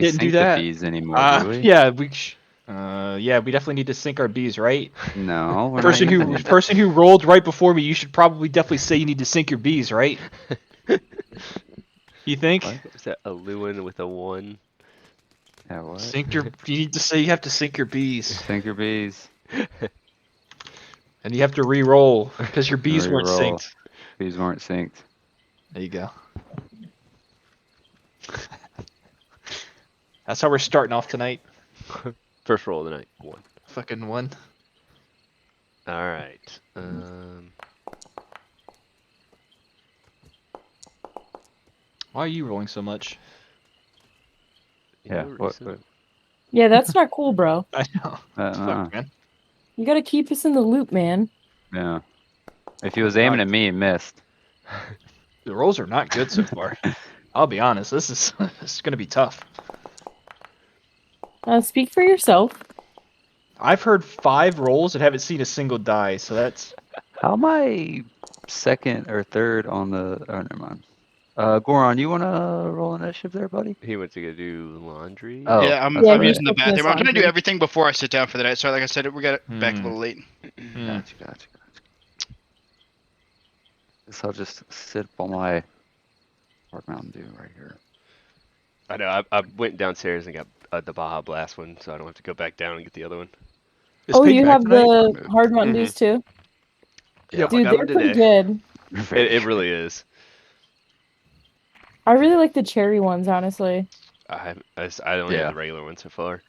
Didn't do sink the that. bees anymore, do we? Yeah, yeah, we definitely need to sync our bees, right? No, we're not Person who using it. person who rolled right before me, you should probably definitely say you need to sync your bees, right? You think? What was that? A Lewin with a 1. Yeah, what? Sync your. You need to say you have to sync your bees, Sink your bees. and you have to re-roll because your bees weren't Reroll. synced. Bees weren't synced. There you go. That's how we're starting off tonight. First roll of the night. 1. Fucking one. All right. Why are you rolling so much? Yeah. No What? reason. Yeah, that's not cool, bro. I know. Fuck, man. You gotta keep us in the loop, man. Yeah. If he was aiming at me, he missed. The rolls are not good so far. I'll be honest. This is gonna be tough. Speak for yourself. I've heard 5 rolls and haven't seen a single die, so that's. How am I second or third on the? Oh, never mind. Goron, you wanna roll initiative there, buddy? He went to go do laundry. Oh. Yeah, I'm Yeah, using he's the taking his bathroom. I'm trying to do laundry. everything before I sit down for the night. So, like I said, we got it back a Hmm. little late. Gotcha. Guess I'll just sit up on my Park Mountain Dew right here. I know. I went downstairs and got the Baja Blast one, so I don't have to go back down and get the other one. Is Oh, Peyton you back have tonight? the Hard Mountain Dews too? Yeah, Dude, I got they're them pretty today. good. It really is. I really like the cherry ones, honestly. I only Yeah. have the regular one so far.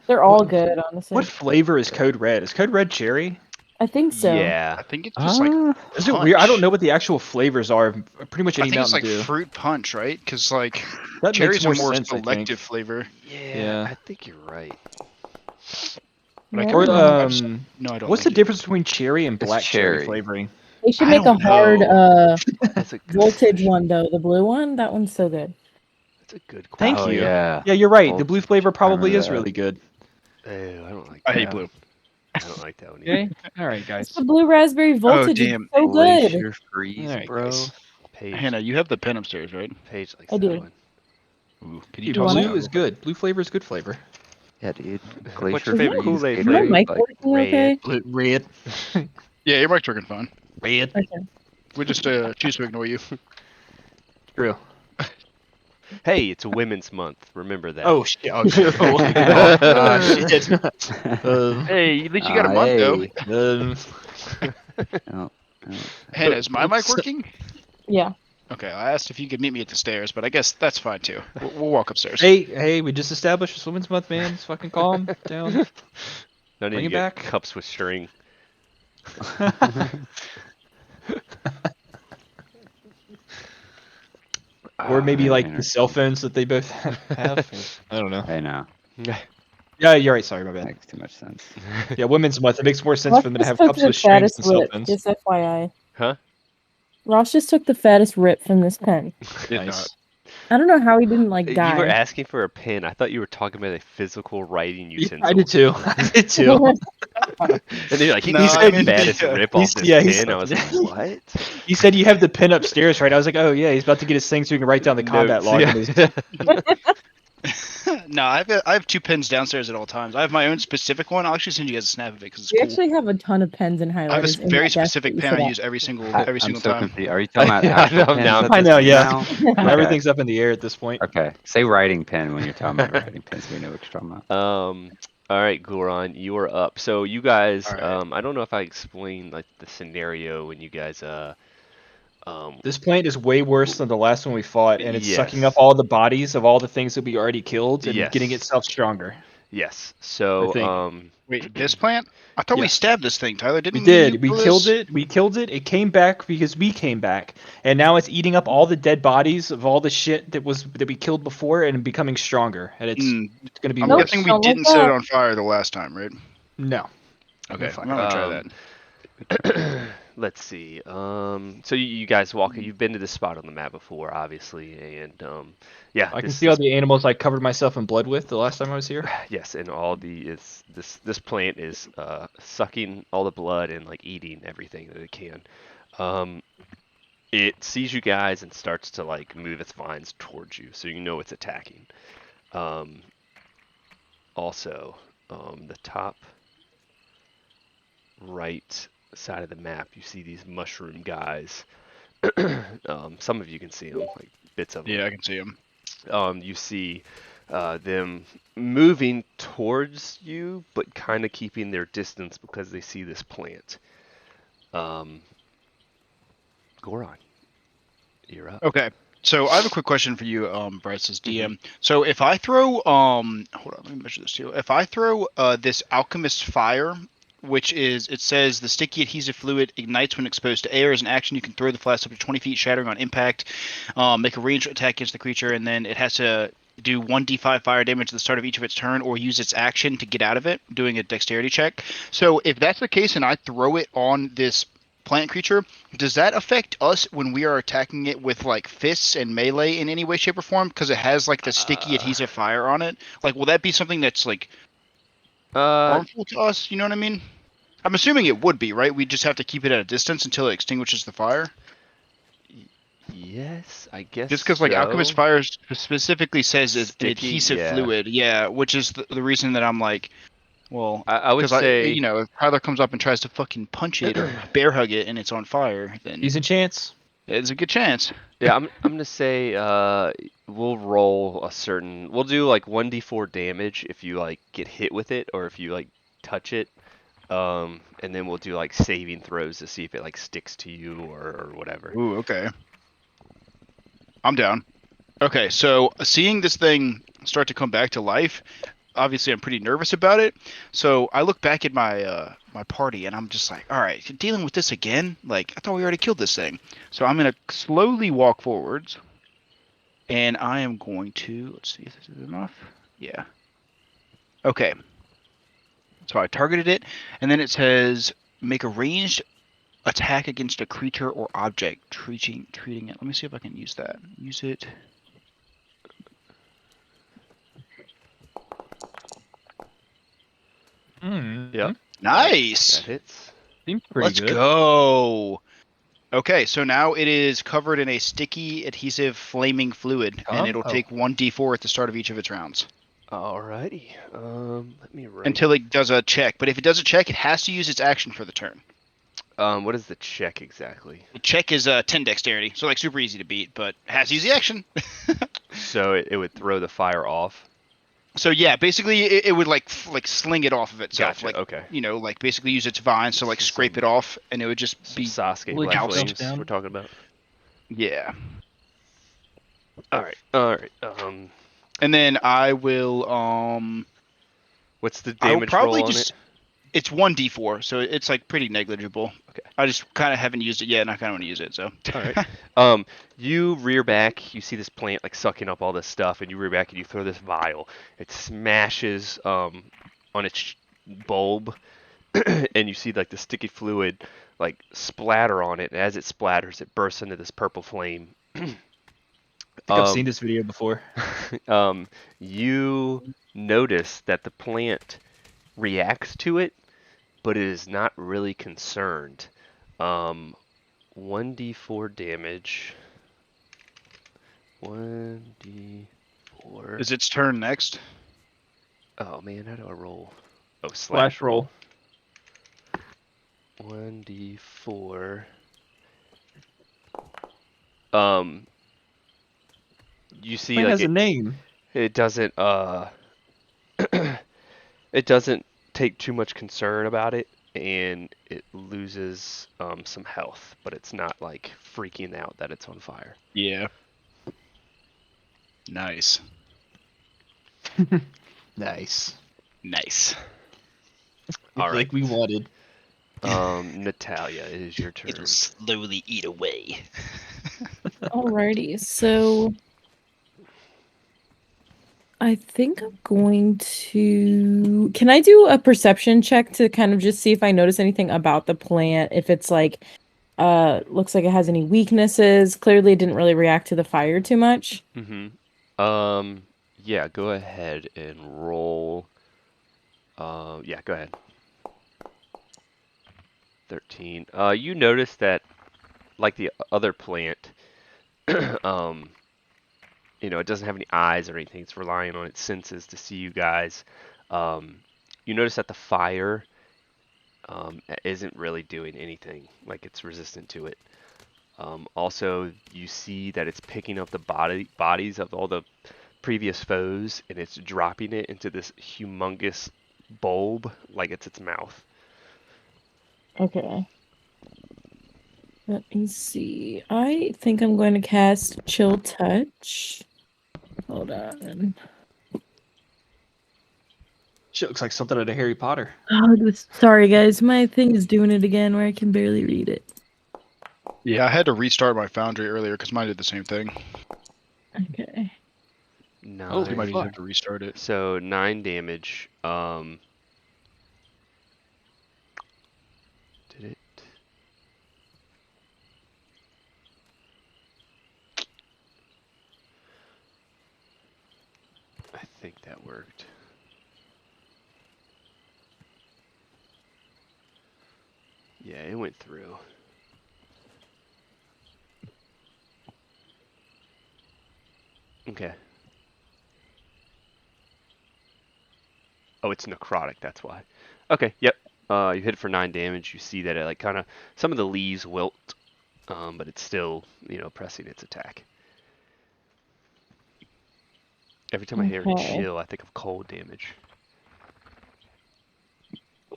They're all good, honestly. What flavor is Code Red? Is Code Red cherry? I think so. Yeah. I think it's just like Is it weird? I don't punch. know what the actual flavors are of pretty much I any think it's Mountain like Dew. fruit punch, right? Because like That cherries makes are more sense, I think. selective flavor. Yeah, Yeah. I think you're right. But I Yeah. could Or be wrong. I just, no, I don't. what's the like it. difference between cherry and It's black cherry cherry. flavoring? They should I make a don't hard know. That's a good voltage question. one though. The blue one, that one's so good. That's a good question. Thank Oh you. yeah. Yeah, you're right. The blue Voltage. flavor I probably remember is that. really good. Ew, I don't like I that. hate blue. I don't like that one either. Okay. All right, It's guys. the blue raspberry voltage. It's damn. so good. Glacier freeze, All right, bro. guys. Page, Hannah, you have the pen upstairs, right? Page likes I that do. one. Ooh, can Dude, you toss want it it? blue out? is good. Blue flavor is good flavor. Yeah, dude. What's Glacier your favorite freeze, Kool-Aid Is my flavor? mic Gatorade, like working okay? Red. Yeah, your mic's working fine. Red. Okay. We just choose to ignore you. True. Hey, it's Women's Month. Remember that. Oh shit. Oh shit. Oh, shit. Hey, at least you got a month though. Oh, Hannah, is my mic working? Yeah. Okay, I asked if you could meet me at the stairs, but I guess that's fine too. We'll walk upstairs. Hey, we just established it's Women's Month, man. It's fucking calm down. No need Bring to it get back. cups with string. Or maybe like the interesting. cell phones that they both have. I don't know. I know. Yeah, you're right. Sorry, my bad. Makes too much sense. Yeah, Women's Month. It makes more sense Ross for them to just have took cups the with strings fattest than cell rip. phones. Just FYI. Huh? Ross just took the fattest rip from this pen. Nice. I don't know how he didn't like die. You were asking for a pen. I thought you were talking about a physical writing Yeah, utensil. I did too. I did too. And then you're like, he No, needs I the mean, baddest yeah. rip off this he's- pen. I was like, what? He said you have the pen upstairs, right? I was like, oh yeah, he's about to get his thing so he can write down the combat Notes, log. yeah. in his- No, I have 2 pens downstairs at all times. I have my own specific one. I'll actually send you guys a snap of it because it's We cool. actually have a ton of pens and I have highlighters. a in very that desk specific that pen you I sit use every single I'm single so time. confused. Are you talking about I actual know, pens now I'm at I this know, meet yeah. now? at. Everything's up in the air at this point. Okay. Say writing pen when you're talking about writing pens. We know what you're talking about. All right, Goron, you are up. So you guys, All right. I don't know if I explained like the scenario when you guys, This plant is way worse than the last one we fought, and it's sucking up Yes. all the bodies of all the things that we already killed and getting Yes. itself stronger. Yes. I So, think. Wait, this plant? I thought Yeah. we stabbed this thing, Tyler. We Didn't did. We kill killed this? it. We killed it. It came back because we came back, and now it's eating up all the dead bodies of all the shit that we killed before and becoming stronger. And it's gonna be I'm Nope, worse. guessing we don't like didn't set it that. on fire the last time, right? No. Okay, Fire. I'm gonna try that. let's see. So you guys you've been to this spot on the map before, obviously, and yeah, I can this- see all the animals I covered myself in blood with the last time I was here. Yes, and all this plant is sucking all the blood and like eating everything that it can. It sees you guys and starts to like move its vines towards you, so you know it's attacking. Also, the top right side of the map, you see these mushroom guys. Some of you can see them, like bits of them. Yeah, I can see him. You see them moving towards you, but kind of keeping their distance because they see this plant. Goron, you're up. Okay. So I have a quick question for you, Bryce, as DM. Mhm. So if I throw hold on, let me measure this too. If I throw this alchemist fire, which is it says the sticky adhesive fluid ignites when exposed to air. As an action, you can throw the flask up to 20 feet, shattering on impact. Make a ranged attack against the creature, and then it has to do 1d5 fire damage at the start of each of its turn, or use its action to get out of it, doing a dexterity check. So if that's the case, and I throw it on this plant creature, does that affect us when we are attacking it with like fists and melee in any way, shape, or form? Because it has like the sticky adhesive fire on it. Like, will that be something that's like harmful to us? You know what I mean? I'm assuming it would be, right? We just have to keep it at a distance until it extinguishes the fire. Yes, I guess Just because like alchemist so. fire specifically says it's an Sticky, adhesive yeah. fluid, yeah, which is the reason that I'm like, well, I would because I, say you know, if Tyler comes up and tries to fucking punch it or bear hug it and it's on fire, then Decent chance. there's a good chance. yeah, I'm gonna say we'll roll a certain. We'll do like 1d4 damage if you like get hit with it or if you like touch it. And then we'll do like saving throws to see if it like sticks to you or whatever. Ooh, okay. I'm down. Okay, so seeing this thing start to come back to life, obviously I'm pretty nervous about it. So I look back at my party and I'm just like, all right, dealing with this again? Like, I thought we already killed this thing. So I'm gonna slowly walk forwards, and I am going to let's see if this is enough. Yeah. Okay. So I targeted it, and then it says make a ranged attack against a creature or object, treating it. Let me see if I can use that. Use it. Yep. Nice. That hits. Seems pretty Let's good. go. Okay, so now it is covered in a sticky, adhesive, flaming fluid, and it'll take 1d4 at the start of each of its rounds Alrighty. Let me write. until it does a check. But if it does a check, it has to use its action for the turn. What is the check exactly? The check is 10 dexterity, so like super easy to beat, but has to use the action. So it would throw the fire off. So yeah, basically it would like sling it off of itself, Gotcha. like Okay. you know, like basically use its vines to like scrape it off, and it would just Some be Sasuke Would Black you Flames down? we're talking about. yeah. All right. And then I will What's the I will damage probably roll on just it? it's 1d4, so it's like pretty negligible. Okay. I just kind of haven't used it yet, and I kind of want to use it. So. All right. You rear back. You see this plant like sucking up all this stuff, and you rear back and you throw this vial. It smashes on its bulb, and you see like the sticky fluid like splatter on it. And as it splatters, it bursts into this purple flame. I think I've seen this video before. You notice that the plant reacts to it, but it is not really concerned. 1d4 damage. 1d4. Is its turn next? Oh man, how do I roll? Oh, Slash roll. 1d4. You see Plant like has a name. it doesn't it doesn't take too much concern about it, and it loses some health, but it's not like freaking out that it's on fire. Yeah. Nice. Nice. Nice. All Like we wanted. Natalia, it is your turn. It'll slowly eat away. Alrighty, so I think I'm going to. Can I do a perception check to kind of just see if I notice anything about the plant? If it's like, looks like it has any weaknesses. Clearly, it didn't really react to the fire too much. Yeah, go ahead and roll. Yeah, go ahead. 13. You notice that, like the other plant, it doesn't have any eyes or anything. It's relying on its senses to see you guys. You notice that the fire isn't really doing anything, like it's resistant to it. Also, you see that it's picking up the bodies of all the previous foes, and it's dropping it into this humongous bulb like it's its mouth. Okay. Let me see. I think I'm going to cast Chill Touch. Hold on. Shit looks like something out of Harry Potter. Oh, sorry, guys. My thing is doing it again where I can barely read it. Yeah, I had to restart my Foundry earlier because mine did the same thing. Okay. Oh, You might Nine. even have to restart it. So 9 damage. Did it? I think that worked. Yeah, it went through. Okay. Oh, it's necrotic, that's why. Okay, yep. You hit it for 9 damage. You see that it like kind of some of the leaves wilt, but it's still, pressing its attack. Every time I hear Okay. chill, I think of cold damage.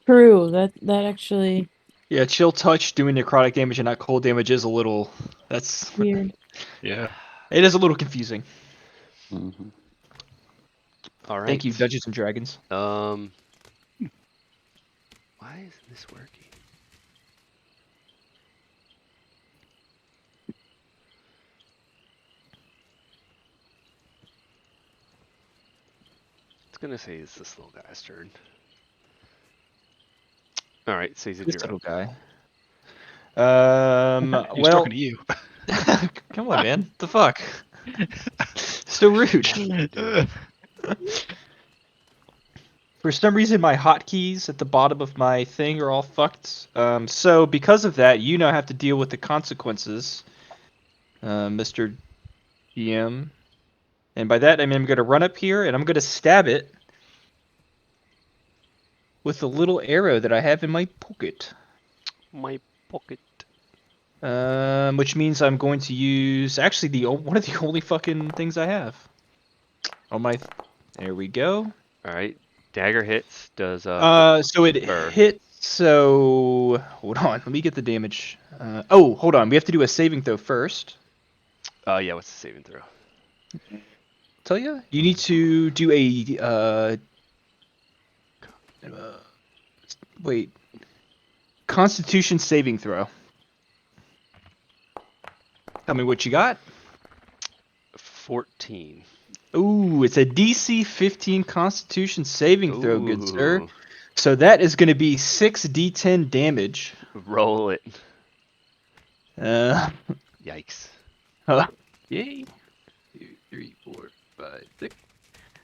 True. That actually Yeah, chill touch doing necrotic damage and not cold damage is a little. That's. weird. Yeah. It is a little confusing. Mm-hmm. All right. Thank you, Dungeons and Dragons. Why isn't this working? It's gonna say it's this little guy's turn. All right, Caesar, This you're little up. guy. He's Well, talking to you. come on, man. The fuck? So rude. For some reason, my hotkeys at the bottom of my thing are all fucked. So because of that, you now have to deal with the consequences, Mr. DM. And by that, I mean I'm going to run up here and I'm going to stab it with the little arrow that I have in my pocket. My pocket. Which means I'm going to use actually one of the only fucking things I have. On my, there we go. All right, dagger hits. Does So it hits. So hold on, let me get the damage. Oh, hold on, we have to do a saving throw first. Yeah, what's the saving throw? Tell you, you need to do a wait, Constitution saving throw. Tell me what you got. 14. Ooh, it's a DC 15 Constitution saving throw, good sir. Ooh. So that is going to be 6d10 damage. Roll it. Uh, Yikes. Yay. 2, 3, 4, 5, 6.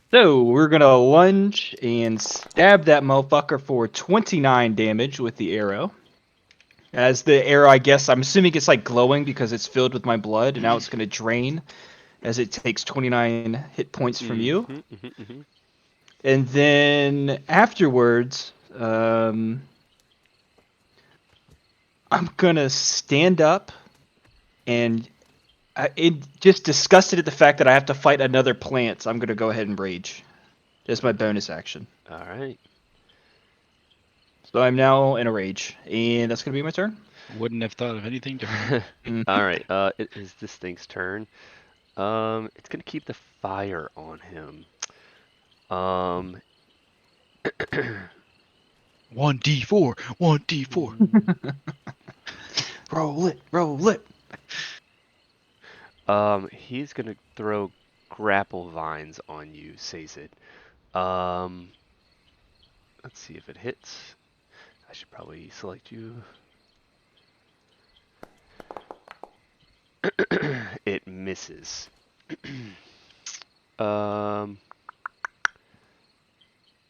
So we're gonna lunge and stab that motherfucker for 29 damage with the arrow. As the arrow, I guess, I'm assuming it's like glowing because it's filled with my blood, and now it's gonna drain as it takes 29 hit points from you. And then afterwards, I'm gonna stand up and just disgusted at the fact that I have to fight another plant. So I'm gonna go ahead and rage. That's my bonus action. All right. So I'm now in a rage, and that's gonna be my turn. Wouldn't have thought of anything different. All right. It is this thing's turn. It's gonna keep the fire on him. 1d4, 1d4. Roll it, roll it. He's gonna throw grapple vines on you, says it. Let's see if it hits. I should probably select you. It misses.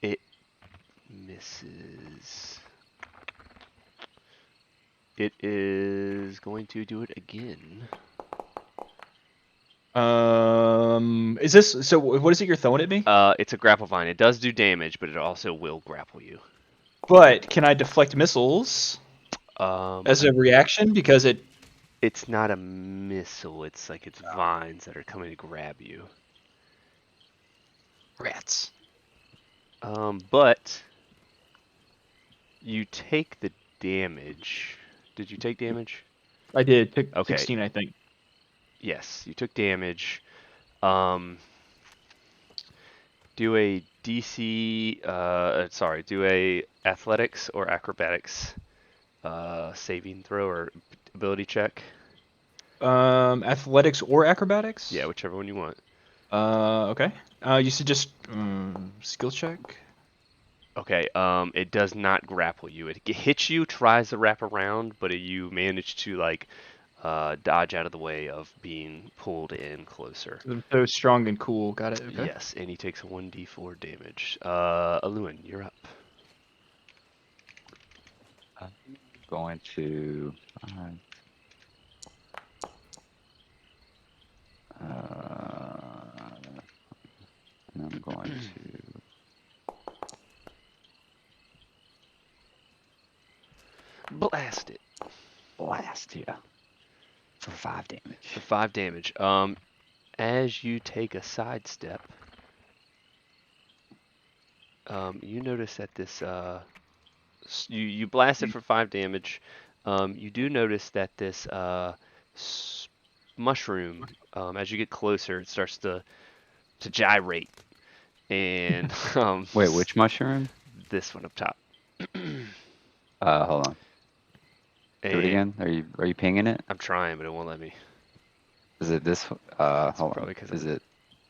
It misses. It is going to do it again. Is this so? What is it you're throwing at me? It's a grapple vine. It does do damage, but it also will grapple you. But can I deflect missiles as a reaction because it? It's not a missile. It's like it's vines that are coming to grab you. Rats. But you take the damage. Did you take damage? I did. Took Okay. 16, I think. Yes, you took damage. Do a DC. Sorry. Do a athletics or acrobatics saving throw or ability check. Athletics or acrobatics? Yeah, whichever one you want. Okay. You should just skill check. Okay, it does not grapple you. It hits you, tries to wrap around, but you manage to like dodge out of the way of being pulled in closer. So strong and cool. Got it. Okay. Yes, and he takes 1d4 damage. Aluin, you're up. I'm going to. And I'm going to. Blast it Blast you. For 5 damage. for 5 damage. As you take a sidestep, you notice that this you blast it for 5 damage. You do notice that this mushroom, as you get closer, it starts to gyrate, and Wait, which mushroom? this one up top. Hold on. Do it And again. Are you pinging it? I'm trying, but it won't let me. Is it this? Hold probably on. 'cause Is it?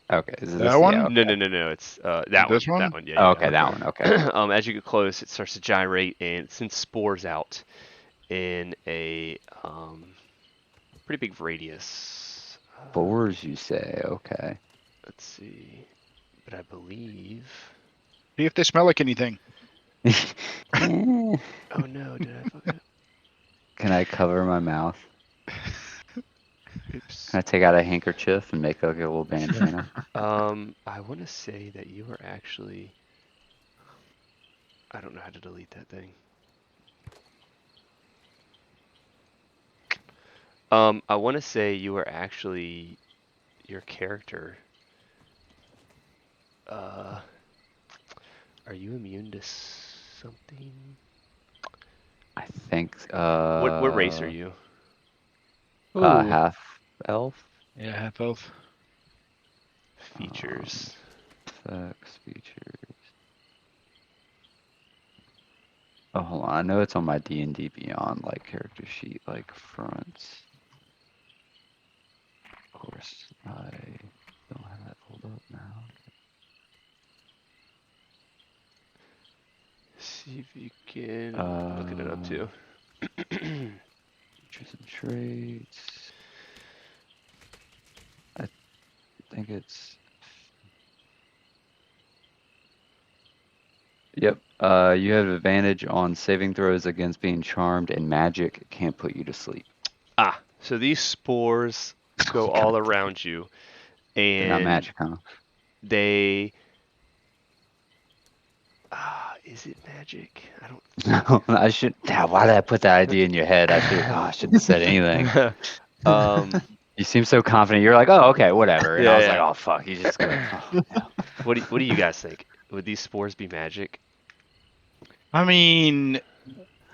Okay. Is it That this? one? Yeah, No, okay. no. It's that This one. one? That one. Yeah. Oh, Yeah. okay, that one. Okay. As you get close, it starts to gyrate and it sends spores out in a pretty big radius. Spores, you say? Okay. Let's see. But I believe. See if they smell like anything. Eh, Oh no! Did I fuck up? Can I cover my mouth? Oops. Can I take out a handkerchief and make like a little bandana? I want to say that you are actually. I don't know how to delete that thing. I want to say you are actually your character. Are you immune to something? I think. What race are you? Ooh. Half elf. Yeah, half elf. Features. Effects, features. Oh, hold on. I know it's on my D&D Beyond like character sheet, like fronts. Of course, I don't have that pulled up now. See if you can. I'm looking it up too. Features and traits. I think it's. Yep. You have advantage on saving throws against being charmed, and magic can't put you to sleep. So these spores go all around you, They're not and magic, huh? they. Is it magic? I don't. No, I should. Why did I put that idea in your head? I shouldn't have said anything. You seem so confident. You're like, oh, okay, whatever. And I was like, oh, fuck. He's just going. Oh, yeah. What do you guys think? Would these spores be magic? I mean,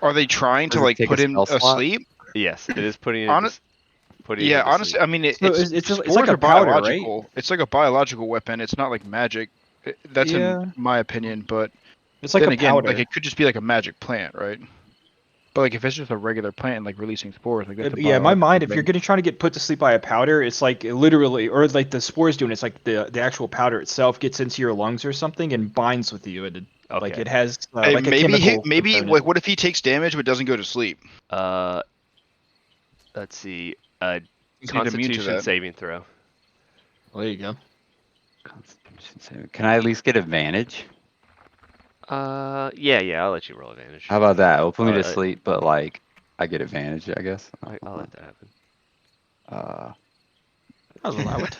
are they trying Does to it like take put a him spell slot? asleep? Yes, it is putting it. Honest- Putting Yeah, it to honestly, sleep. I mean, So it's spores like a are powder, right? biological. It's like a biological weapon. It's not like magic. That's Yeah. in my opinion. But It's like then a again, powder. like it could just be like a magic plant, right? But like if it's just a regular plant and like releasing spores, like that's a Yeah, in my biological mind, if thing. you're gonna try to get put to sleep by a powder, it's like literally, or like the spores doing. It's like the actual powder itself gets into your lungs or something and binds with you, and like Okay. it has Hey, like a maybe chemical. maybe component. like what if he takes damage but doesn't go to sleep? Let's see. He's immune to Constitution that. saving throw. Well, there you go. Constitution saving. Can I at least get advantage? Yeah. I'll let you roll advantage. How about that? It'll put me to Uh, sleep, but like I get advantage, I guess. I'll let that happen. I'll allow it.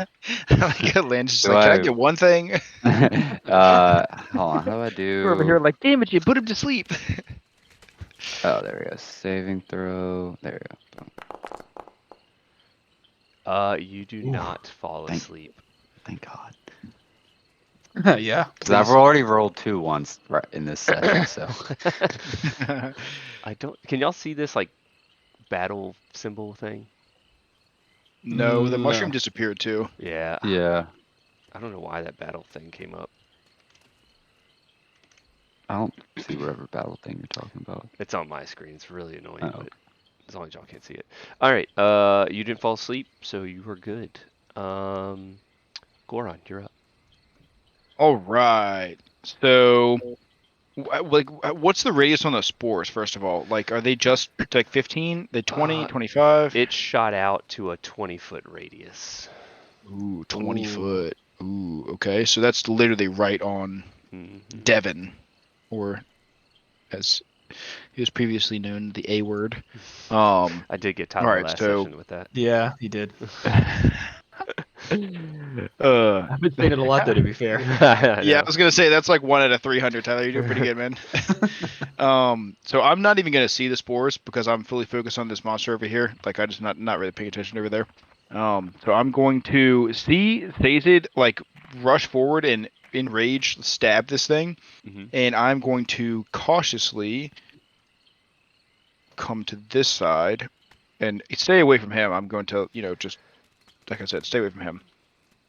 Like Lance just Do like, can I I- get one thing? Hold on. How do I We're over here do? like, damn it, you put him to sleep. Oh, there we go. Saving throw. There we go. You do Ooh, not fall thank- asleep. Thank God. Yeah. Because I've please. already rolled 2 once right in this session, so. I don't. Can y'all see this like battle symbol thing? No, the No. mushroom disappeared too. Yeah. Yeah. I don't know why that battle thing came up. I don't see whatever battle thing you're talking about. It's on my screen. It's really annoying, Oh. but as long as y'all can't see it. All right. You didn't fall asleep, so you were good. Goron, you're up. All right. So, what's the radius on those spores? First of all, like, are they just like 15? They 20, 25? It shot out to a 20-foot radius. Ooh, 20 Ooh. foot. Ooh, okay. So that's literally right on Mhm. Devon, or as he was previously known, the A word. I did get titled Alright, last so- session with that. Yeah, he did. uh, I've been saying it a lot, though, to be fair. yeah, I was gonna say that's like 1 out of 300. Tyler, you're doing pretty good, man. So I'm not even gonna see the spores because I'm fully focused on this monster over here. Like I just not really paying attention over there. So I'm going to see Sazed like rush forward and in rage stab this thing, Mhm. and I'm going to cautiously come to this side and stay away from him. I'm going to, just like I said, stay away from him.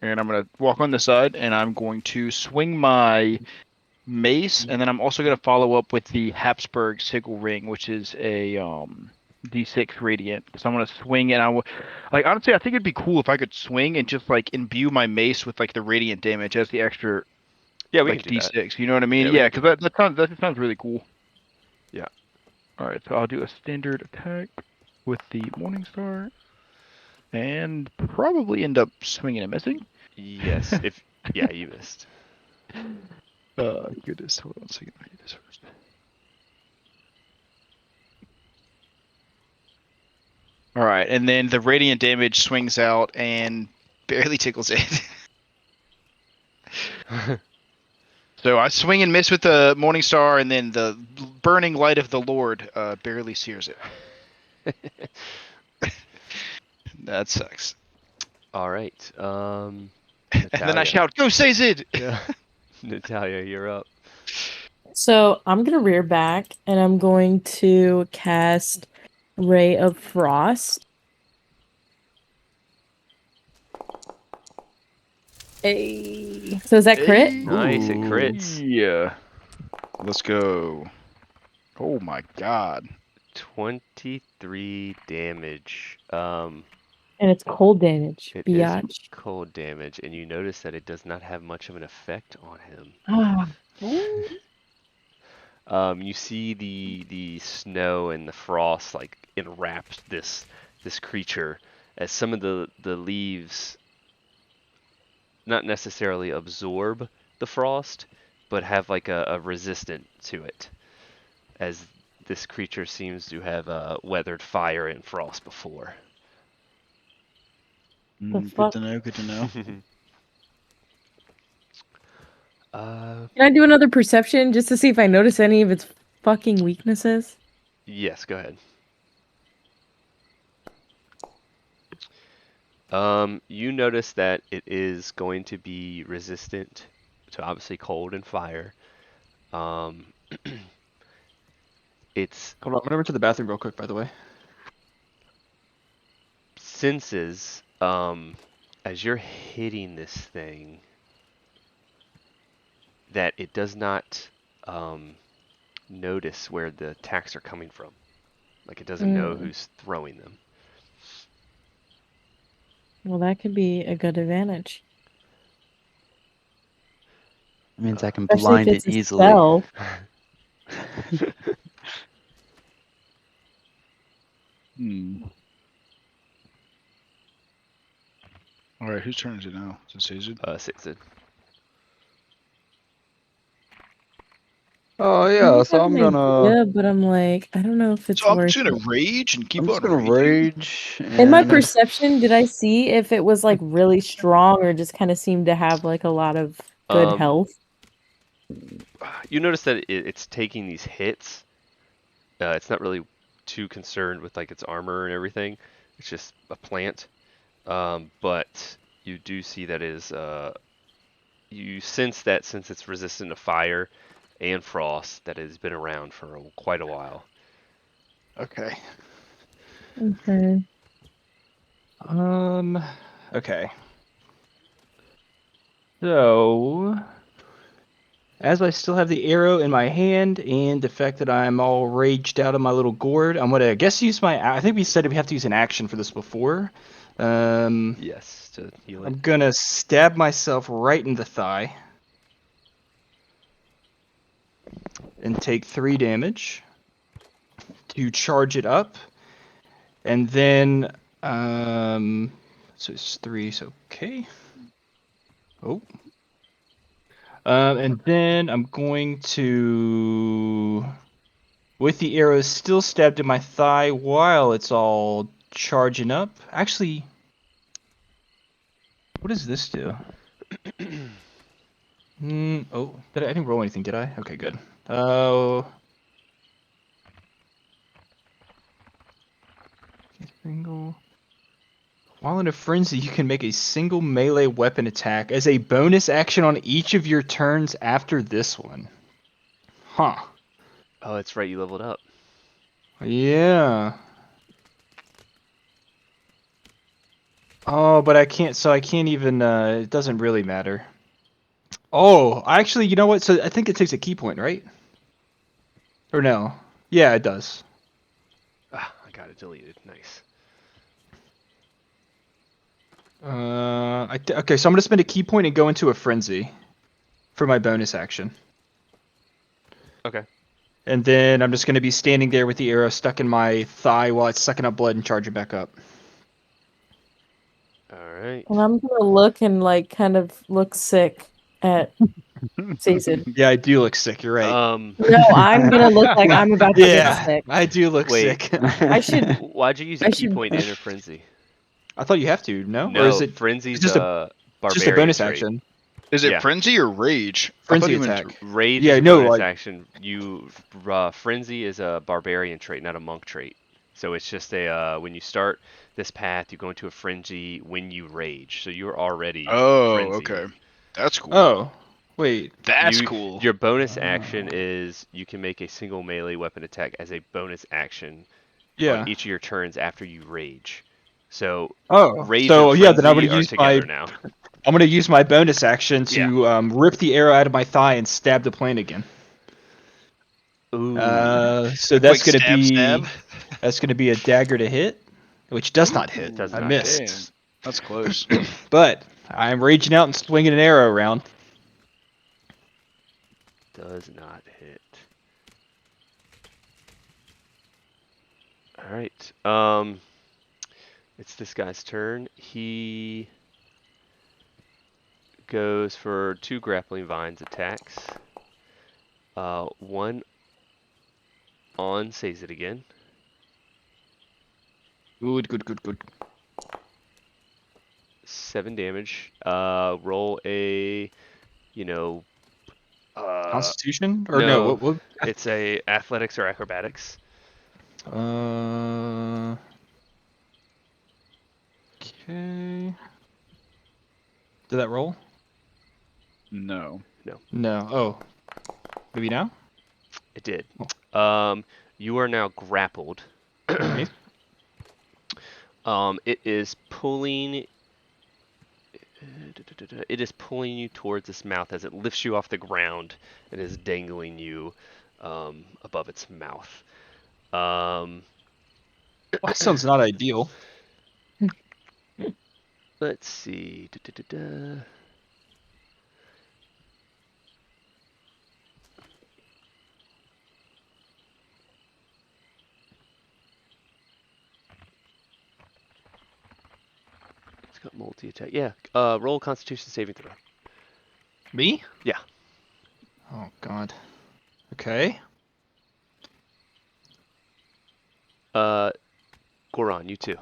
And I'm going to walk on this side, and I'm going to swing my mace, and then I'm also going to follow up with the Habsburg Sigil Ring, which is a D6 radiant. So I'm going to swing, and like honestly, I think it'd be cool if I could swing and just like imbue my mace with like the radiant damage as the extra Yeah, we like can do that. D6. You know what I mean? Yeah, we Yeah, can because do that sounds really cool. Yeah. All right, so I'll do a standard attack with the Morningstar, and probably end up swinging and missing. Yes. Yeah, you missed. Goodness, hold on a second. I need this first. All right, and then the radiant damage swings out and barely tickles it. So I swing and miss with the Morningstar, and then the burning light of the Lord barely sears it. That sucks. All right. And then I Natalia. shout, "Go Sazed!" Yeah. Natalia, you're up. So I'm gonna rear back and I'm going to cast Ray of Frost. Hey. So is that crit? Nice, it crits. Yeah. Let's go. Oh my god. 23 damage. And it's cold damage. It is Biatch. cold damage, and you notice that it does not have much of an effect on him. You see the snow and the frost like enwrapped this creature as some of the leaves not necessarily absorb the frost, but have like a resistant to it, as this creature seems to have weathered fire and frost before. Good fuck? to know. Good to know. Can I do another perception just to see if I notice any of its fucking weaknesses? Yes, go ahead. You notice that it is going to be resistant to obviously cold and fire. Its Hold on, I'm going over to the bathroom real quick, by the way. senses, as you're hitting this thing, that it does not notice where the attacks are coming from. Like it doesn't know who's throwing them. Well, that could be a good advantage. It means I can Especially blind if it it's a easily. spell. All right, whose turn is it now? Is it Sazed? Sixed. Oh I yeah, might so have I'm an gonna idea, but I'm like, I don't know if it's So I'm worth just gonna it. rage and keep I'm just on gonna raging. rage In my and perception, did I see if it was like really strong or just kind of seemed to have like a lot of good Um, health? You notice that it's taking these hits. It's not really too concerned with like its armor and everything. It's just a plant. But you do see that you sense that since it's resistant to fire and frost, that it has been around for quite a while. Okay. Okay. Okay. So, as I still have the arrow in my hand and the fact that I'm all raged out of my little gourd, I'm gonna, I guess, use my. I think we said we have to use an action for this before. Yes, to heal it. I'm gonna stab myself right in the thigh and take 3 damage to charge it up, and then so it's 3. So okay. Oh. And then I'm going to, with the arrow still stabbed in my thigh while it's all charging up. Actually, what does this do? Oh, I didn't roll anything, did I? Okay, good. Oh. Single. While in a frenzy, you can make a single melee weapon attack as a bonus action on each of your turns after this one. Huh. Oh, that's right. You leveled up. Yeah. Oh, but I can't, so I can't even, it doesn't really matter. Oh, actually, you know what? So I think it takes a key point, right? Or no? Yeah, it does. Ah, I got it deleted. Nice. Okay, so I'm gonna spend a key point and go into a frenzy for my bonus action. Okay. And then I'm just gonna be standing there with the arrow stuck in my thigh while it's sucking up blood and charging back up. All right. And I'm gonna look and like kind of look sick at Cecil. Yeah, I do look sick. You're right. No, I'm gonna look like I'm about to get Yeah, sick. I do look Wait. sick. I should. Why'd you use a I key should. point in a frenzy? I thought you have to, no? Or is No, it? It's frenzy's just a a just a barbarian bonus trait. action. Is it Yeah. frenzy or rage? I thought Frenzy he meant attack. Rage is Yeah, a no, bonus like action. Frenzy is a barbarian trait, not a monk trait. So it's just when you start this path, you go into a frenzy when you rage. So you're already Oh, frenzied. okay. That's cool. oh, wait. That's cool. Your bonus action is you can make a single melee weapon attack as a bonus action on Yeah. each of your turns after you rage. So Oh, rage and so yeah, then I'm gonna frenzy are use my together now. bonus action Yeah. to rip the arrow out of my thigh and stab the plant again. Ooh, So A quick stab, stab. that's gonna be a dagger to hit, which does not hit. does I not hit. missed. Damn, that's close. But I'm raging out and swinging an arrow around. Does not hit. All right. It's this guy's turn. He goes for 2 grappling vines attacks. One on says it again. Good, good, good, good. 7 damage. Roll a, you know, Constitution or no? no, What? it's a athletics or acrobatics. Okay. Did that roll? No. No. Oh, maybe now. It did. Oh, You are now grappled. nice. It is pulling. It is pulling you towards its mouth as it lifts you off the ground and is dangling you above its mouth. Well, that sounds not ideal. Let's see. It's got multi-attack. Yeah. Roll Constitution saving throw. Me? Yeah. Oh God. Okay. Goron, you too.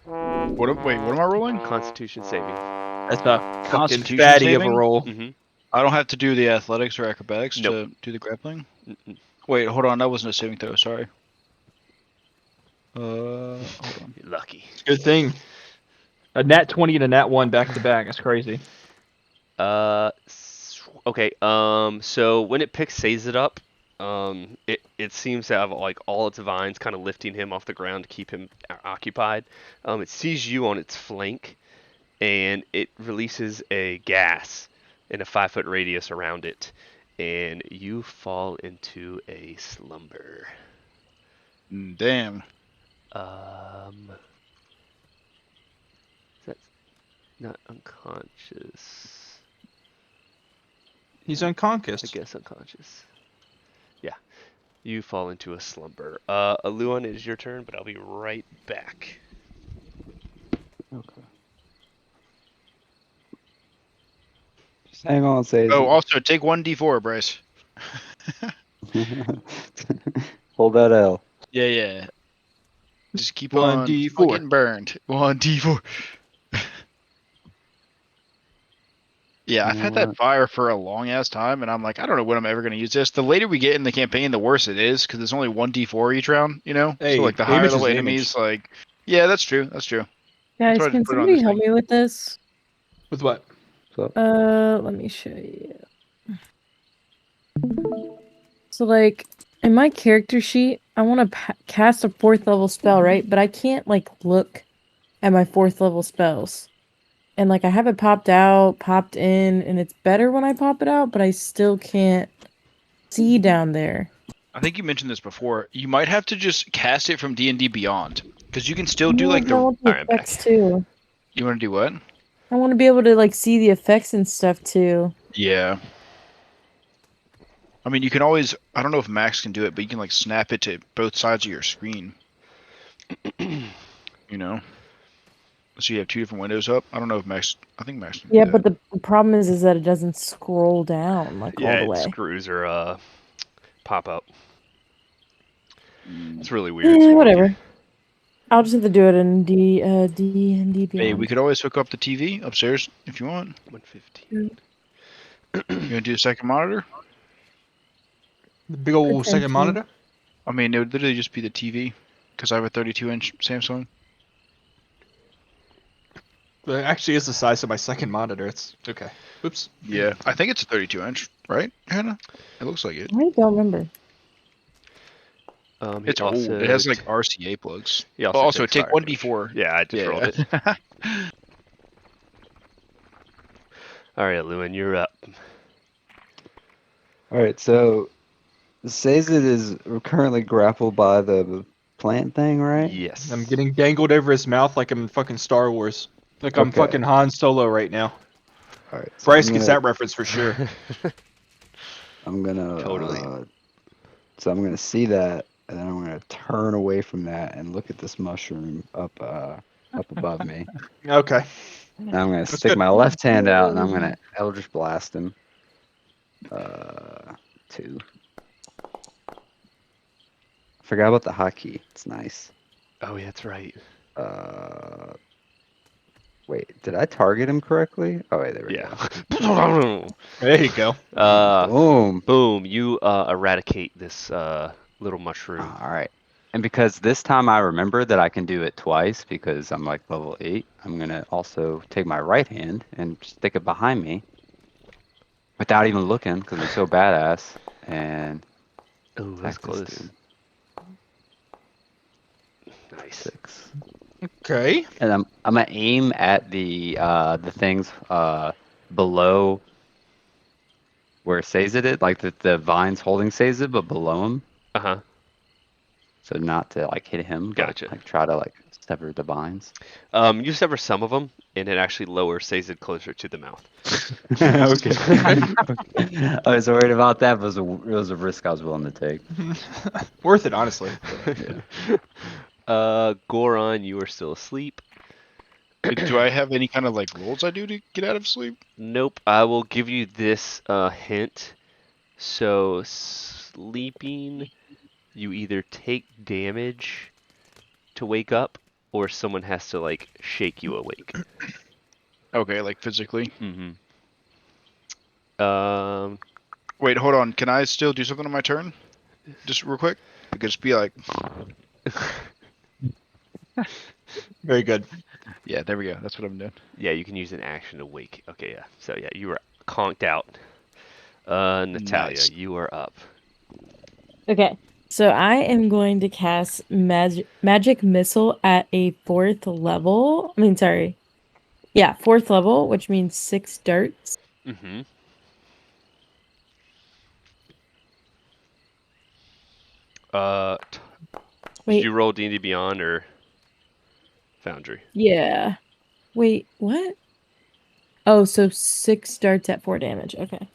What am I rolling? Constitution saving. That's a fucking Constitution fatty of a saving? roll. Mm-hmm. I don't have to do the athletics or acrobatics Nope. to do the grappling? Mm-mm. Wait, hold on. That wasn't a saving throw. Sorry. Hold on. You're lucky. It's a good thing. A nat 20 and a nat 1 back to back. That's crazy. Okay. So when it says it up, it seems to have like all its vines kind of lifting him off the ground to keep him occupied. It sees you on its flank, and it releases a gas in a 5-foot radius around it, and you fall into a slumber. Damn. That's not unconscious. He's I unconscious. guess unconscious. Yeah. You fall into a slumber. Aluan, it is your turn, but I'll be right back. Okay. Just hang on, say. Oh, also take 1d4, Bryce. Hold that L. Yeah. Just keep 1d4. on getting burned. 1d4. Yeah, I've had that fire for a long ass time, and I'm like, I don't know when I'm ever going to use this. The later we get in the campaign, the worse it is, because it's only 1d4 each round, you know? Hey, So, like, the higher damage is level damage. enemies, like, yeah, that's true. That's true. Guys, why I can just put it on somebody this help thing. me with this? With what? So, Let me show you. So, like, in my character sheet, I want to cast a 4th level spell, right? But I can't, like, look at my 4th level spells. And, like, I have it popped in, and it's better when I pop it out, but I still can't see down there. I think you mentioned this before. You might have to just cast it from D&D Beyond, because you can still do, No, like, but I want the Alright, I'm back. effects, too. You want to do what? I want to be able to, like, see the effects and stuff, too. Yeah. I mean, you can always, I don't know if Max can do it, but you can, like, snap it to both sides of your screen. You know? So you have two different windows up. I don't know if Max, I think Max can do Yeah, that. but the problem is that it doesn't scroll down, like, all Yeah, the it way. screws or pop up. Mm. It's really weird. It's wonky. Whatever. I'll just have to do it in D&D Beyond. Hey, we could always hook up the TV upstairs if you want. 115. You gonna do a second monitor? The big old second Potentially. monitor? I mean, it would literally just be the TV, because I have a 32-inch Samsung. It actually is the size of my second monitor. It's okay. Oops. Yeah, I think it's a 32-inch, right, Hannah? It looks like it. I don't remember. He It's old. also It has like RCA plugs. He Oh, also takes take fire 1d4. damage. Yeah, I just rolled it. All right, Lewin, you're up. all right, so it says it is currently grappled by the plant thing, right? Yes. I'm getting dangled over his mouth like I'm in fucking Star Wars. Like I'm Okay. fucking Han Solo right now. All right. So Bryce gets that reference for sure. I'm gonna Totally. So I'm gonna see that, and then I'm gonna turn away from that and look at this mushroom up above me. Okay. And I'm gonna That's stick good. my left hand out, and I'm gonna Eldritch Blast him. 2. Forgot about the hotkey. It's nice. Oh, yeah, that's right. Wait, did I target him correctly? Oh wait, there we go. Yeah. There you go. Boom. Boom. You eradicate this little mushroom. All right. And because this time I remember that I can do it twice because I'm like level 8, I'm gonna also take my right hand and stick it behind me without even looking because I'm so badass. And Oh, that's attack this close. dude. Nice. 6. Okay. And I'm gonna aim at the things below where Sazed, like the vines holding Sazed, but below him. Uh-huh. So not to like hit him, Gotcha. but like try to like sever the vines. You sever some of them, and it actually lowers Sazed closer to the mouth. Okay. I was worried about that, but it was a risk I was willing to take. Worth it, honestly. Yeah. Goron, you are still asleep. Do I have any kind of like rolls I do to get out of sleep? Nope. I will give you this hint. So sleeping, you either take damage to wake up, or someone has to like shake you awake. Okay, like physically. Mm-hmm. Wait, hold on. Can I still do something on my turn? Just real quick. I could just be like, Very good. yeah, there we go. That's what I'm doing. Yeah, you can use an action to wake. Okay, yeah. So yeah, you were conked out. Natalia, Nice. you are up. Okay. So I am going to cast magic missile at a 4th level. I mean, sorry. Yeah, 4th level, which means 6 darts. Mm-hmm. Did Wait, you roll D&D Beyond or Foundry? yeah. Wait, what? Oh, so 6 darts at 4 damage. Okay.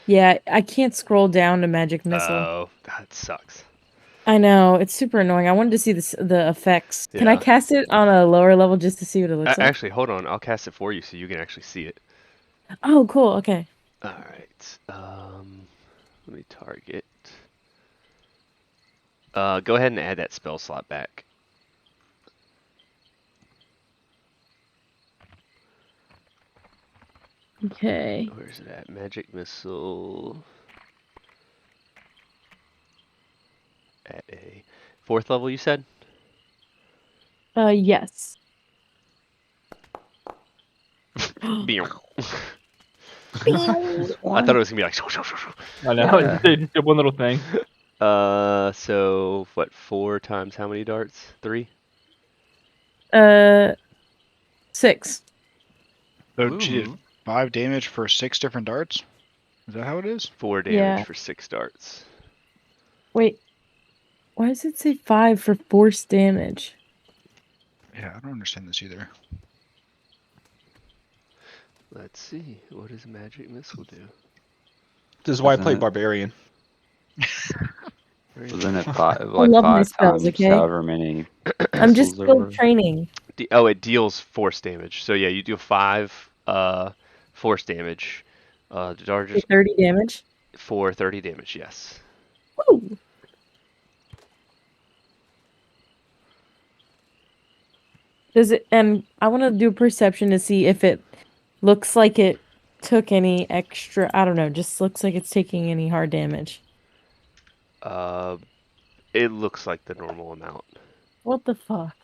Yeah, I can't scroll down to magic missile. Oh, that sucks. I know, it's super annoying. I wanted to see the effects. Can I Yeah. cast it on a lower level just to see what it looks like? Actually, hold on. I'll cast it for you so you can actually see it. Oh, cool. Okay. All right. Let me target. Go ahead and add that spell slot back. Okay. Where's it at? Magic missile. At a 4th level, you said? Yes. Beow. Pew. I thought it was gonna be like. I know. Just did one little thing. So what? 4 times how many darts? 3. 6. So she did Ooh. 5 damage for 6 different darts? Is that how it is? 4 damage Yeah. for 6 darts. Wait. Why does it say 5 for force damage? Yeah, I don't understand this either. Let's see. What does magic missile do? This is why I Isn't play it- Barbarian. Wasn't it five, I like love my 5 spells, times okay? however many I'm just missiles there still were? training. Oh, it deals force damage. So yeah, you do 5 force damage. The dart For is 30 damage. for 30 damage. Yes. Woo! Does it, and I want to do perception to see if it looks like it took any extra, I don't know, just looks like it's taking any hard damage. Uh, it looks like the normal amount. What the fuck?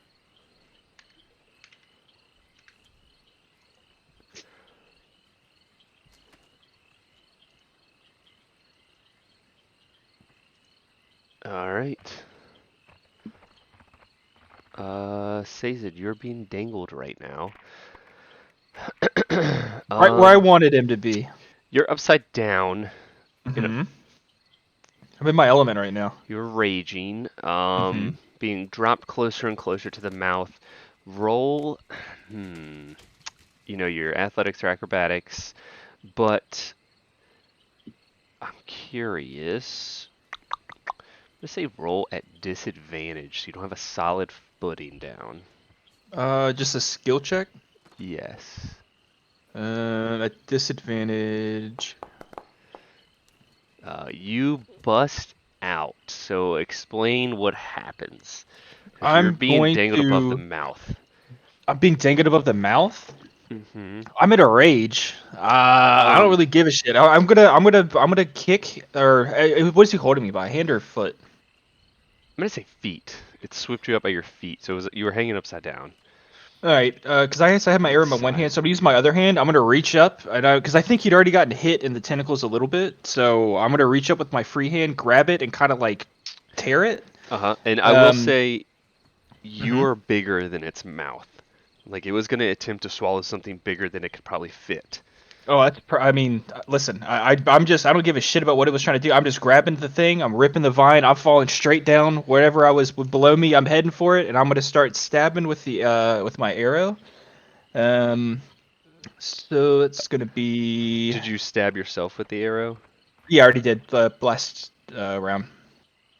All right. Sazed, you're being dangled right now. Right where I wanted him to be. You're upside down. Mm-hmm. I'm in my element right now. You're raging. Mhm. Being dropped closer and closer to the mouth. Roll, your athletics or acrobatics, but I'm curious. Let's say roll at disadvantage, so you don't have a solid footing down. Just a skill check. Yes. At disadvantage. You bust out. So explain what happens. 'Cause you're I'm being going dangled above the to. mouth. I'm being dangled above the mouth. Mm-hmm. I'm in a rage. I don't really give a shit. I'm gonna kick or what is he holding me by, hand or foot? I'm gonna say feet. It swooped you up by your feet, so you were hanging upside down. All right, because I guess I have my arrow in my one hand, so I'm gonna use my other hand. I'm gonna reach up, and because I think he'd already gotten hit in the tentacles a little bit, so I'm gonna reach up with my free hand, grab it, and kind of like tear it. Uh-huh. And I will Um, say mhm. you're bigger than its mouth. Like it was gonna attempt to swallow something bigger than it could probably fit. Oh, I mean, listen, I'm just, I don't give a shit about what it was trying to do. I'm just grabbing the thing, I'm ripping the vine, I'm falling straight down wherever I was below me. I'm heading for it, and I'm gonna start stabbing with with my arrow. Um, so it's gonna be, Did you stab yourself with the arrow? yeah, I already did the last round,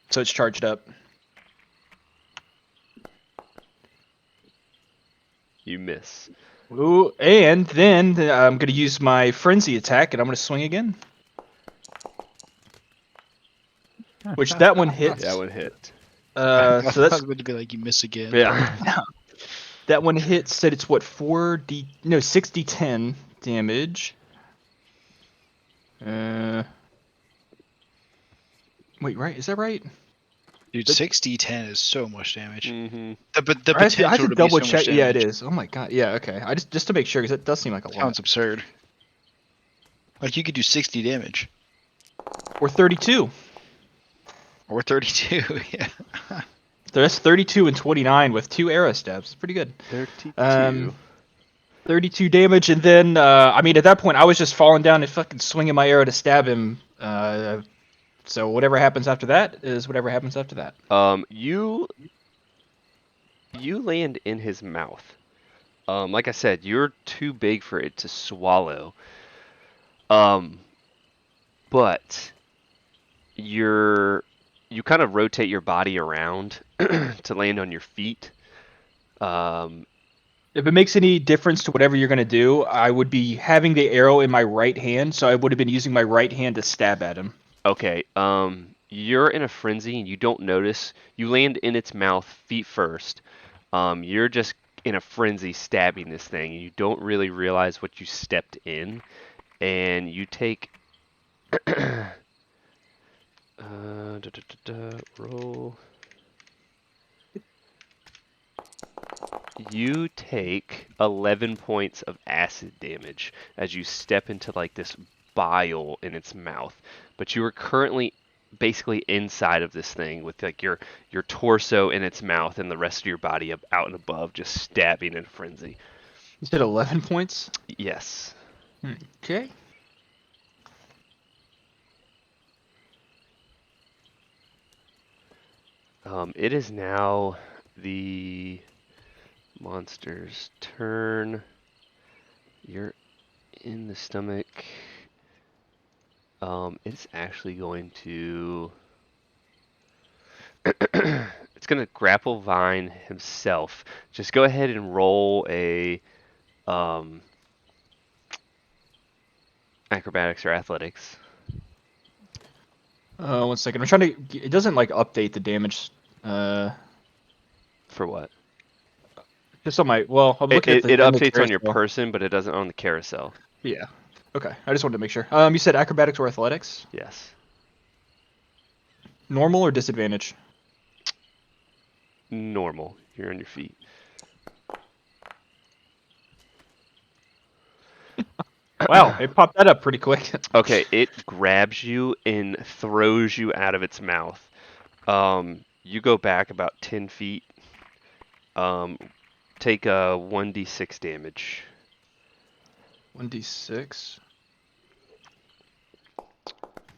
so it's charged up. You miss. Ooh, and then I'm gonna use my frenzy attack, and I'm gonna swing again. Which that one hits. That one hit. I So thought I that's was going to be like, you miss again. Yeah. that one hits. Said it's what 6d10 damage. Wait, right? Is that right? Dude, But- 6d10 is so much damage. Mm-hmm. But the I have potential to to be double so check. much Yeah, it damage is. Oh my god. Yeah. Okay. I just to make sure because it does seem like a lot. sounds absurd. Like you could do 60 damage. Or 32. Or 32, yeah. So that's 32 and 29 with 2 arrow stabs. It's pretty good. 32. 32 damage, and then I mean at that point I was just falling down and fucking swinging my arrow to stab him. So whatever happens after that is whatever happens after that. You land in his mouth. Like I said, you're too big for it to swallow. But you kind of rotate your body around to land on your feet. If it makes any difference to whatever you're gonna do, I would be having the arrow in my right hand, so I would have been using my right hand to stab at him. Okay, you're in a frenzy and you don't notice. You land in its mouth feet first. You're just in a frenzy stabbing this thing, and you don't really realize what you stepped in, and you take roll. You take 11 points of acid damage as you step into like this bile in its mouth. But you are currently basically inside of this thing with like your torso in its mouth and the rest of your body up out and above, just stabbing in a frenzy. You said 11 points. Yes. Okay. It is now the monster's turn. You're in the stomach. It's actually going to. It's going to grapple Vine himself. Just go ahead and roll a acrobatics or athletics. 1 second. I'm trying to. It doesn't like update the damage. For what? Just on my. Well, I'm looking It at the. in the updates on your carousel. person, but it doesn't on the carousel. Yeah. Okay. I just wanted to make sure. You said acrobatics or athletics? Yes. Normal or disadvantage? Normal. You're on your feet. Wow, it popped that up pretty quick. Okay, it grabs you and throws you out of its mouth. You go back about 10 feet. Take a 1d6 damage. 1d6.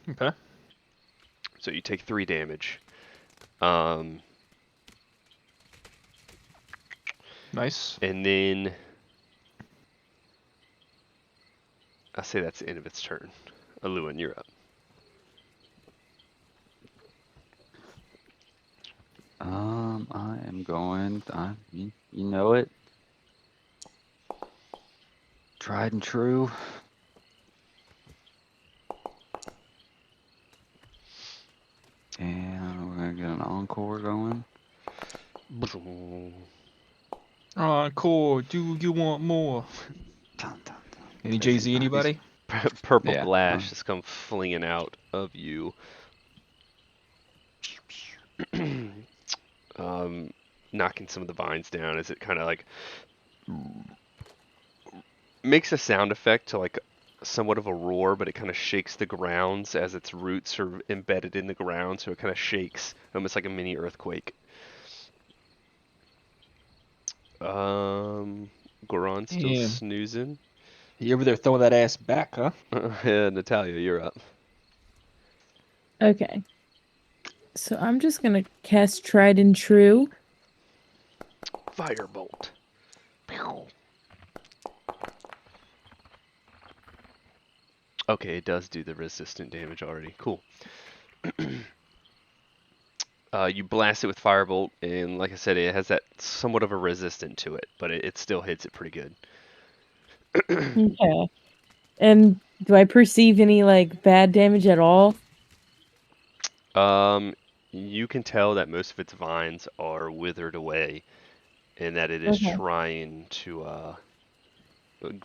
Okay. So you take 3 damage. Nice. And then I'll say that's the end of its turn. Aluan, you're up. I am going. You know it. Tried and true. And we're gonna get an encore going. Cool. Do you want more? Dun, dun, dun. Any Jay-Z, anybody? Purple Yeah, Blash has come flinging out of you. Knocking some of the vines down as it kind of like makes a sound effect to like somewhat of a roar, but it kind of shakes the grounds as its roots are embedded in the ground, so it kind of shakes almost like a mini earthquake. Goron's still Damn. snoozing. You over there throwing that ass back, huh? Yeah, Natalia, you're up. Okay. So I'm just gonna cast Tried and True. Firebolt. Okay, it does do the resistant damage already. Cool. You blast it with Firebolt, and like I said, it has that somewhat of a resistant to it, but it still hits it pretty good. Okay. And do I perceive any like bad damage at all? You can tell that most of its vines are withered away, and that it is Okay. trying to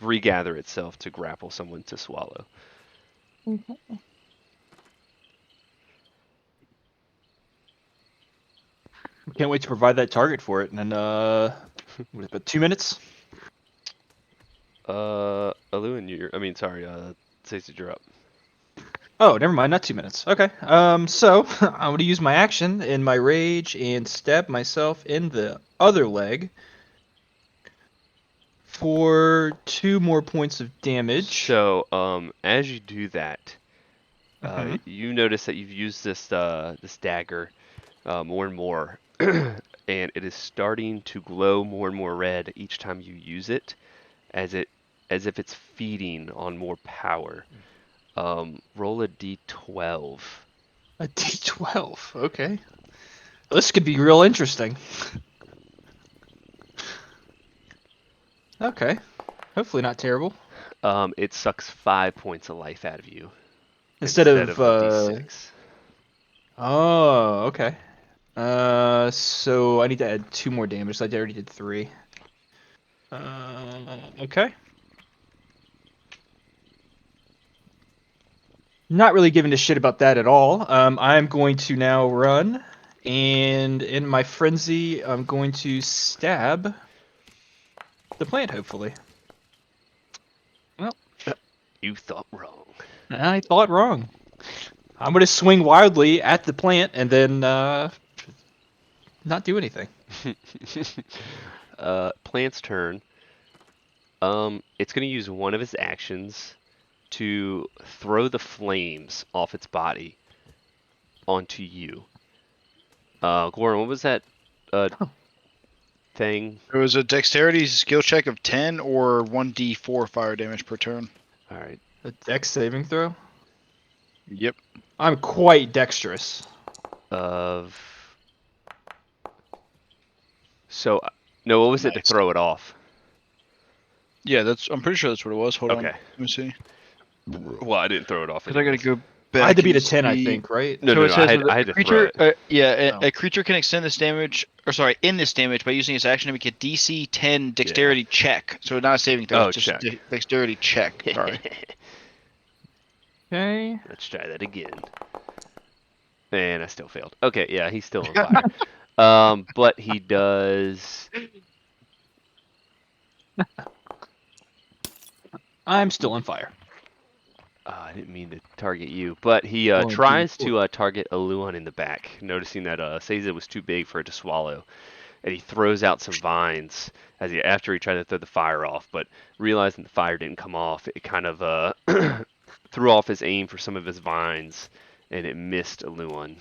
regather itself to grapple someone to swallow. Okay. Can't wait to provide that target for it. And what, about 2 minutes? Aluin, sorry, Stacey, you're up. Oh, never mind, not 2 minutes. Okay. So I'm gonna use my action in my rage and stab myself in the other leg for 2 more points of damage. So, as you do that, Mhm. you notice that you've used this dagger more and more, and it is starting to glow more and more red each time you use it, as if it's feeding on more power. Roll a d12. A D12. Okay. This could be real interesting. Okay. Hopefully not terrible. It sucks 5 points of life out of you Instead of the d6. Oh, okay. So I need to add 2 more damage. So I already did 3. Okay. Not really giving a shit about that at all. I'm going to now run, and in my frenzy, I'm going to stab the plant. Hopefully. Well, You thought wrong. I thought wrong. I'm going to swing wildly at the plant and then not do anything. Plant's turn. It's going to use one of its actions to throw the flames off its body onto you. Goran, what was that thing? It was a dexterity skill check of 10 or 1d4 fire damage per turn. All right. A dex saving throw. Yep. I'm quite dexterous. Of So, no, what was it to Nice. throw it off? Yeah, I'm pretty sure that's what it was. Hold on. Okay. Let me see. Well, I didn't throw it off. Because I gotta anyways. go back. I had to beat a and 10, I see. think, right? No, So no, it no. says I that had a to throw creature, it. Oh. a creature can extend this damage, in this damage by using its action to make a DC 10 dexterity check. So not a saving throw, Oh, it's just check. a dexterity check. Sorry. Okay. Let's try that again. And I still failed. Okay, yeah, he's still on fire. But he does. I'm still on fire. I didn't mean to target you, but he Well, tries to target Aluan in the back, noticing that Seiza was too big for it to swallow, and he throws out some vines after he tried to throw the fire off, but realizing the fire didn't come off, it kind of threw off his aim for some of his vines, and it missed Aluan.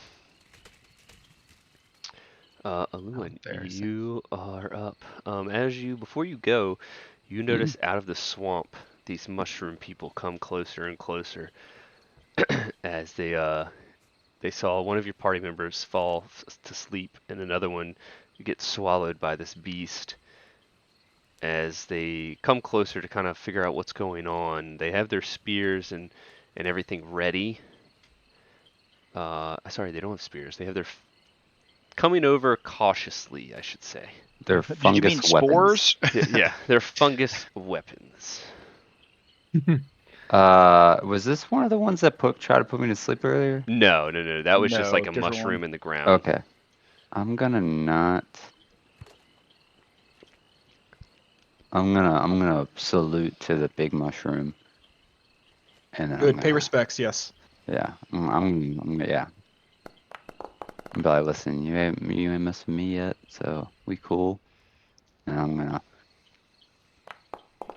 Aluan, Embarrassing. you are up. Before you go, you notice out of the swamp these mushroom people come closer and closer as they saw one of your party members fall to sleep and another one get swallowed by this beast. As they come closer to kind of figure out what's going on, they have their spears and everything ready. Sorry, they don't have spears. They have their coming over cautiously, I should say. They're Did you mean fungus weapons. spores? Yeah, they're fungus weapons. Was this one of the ones that tried to put me to sleep earlier? No, no, no. That was just No, like a different mushroom one. in the ground. Okay. I'm gonna not. I'm gonna salute to the big mushroom. And then Good. I'm Pay gonna, respects, yes. yeah. Yeah. I'm like, listen, you ain't messed with me yet, so we cool. And I'm gonna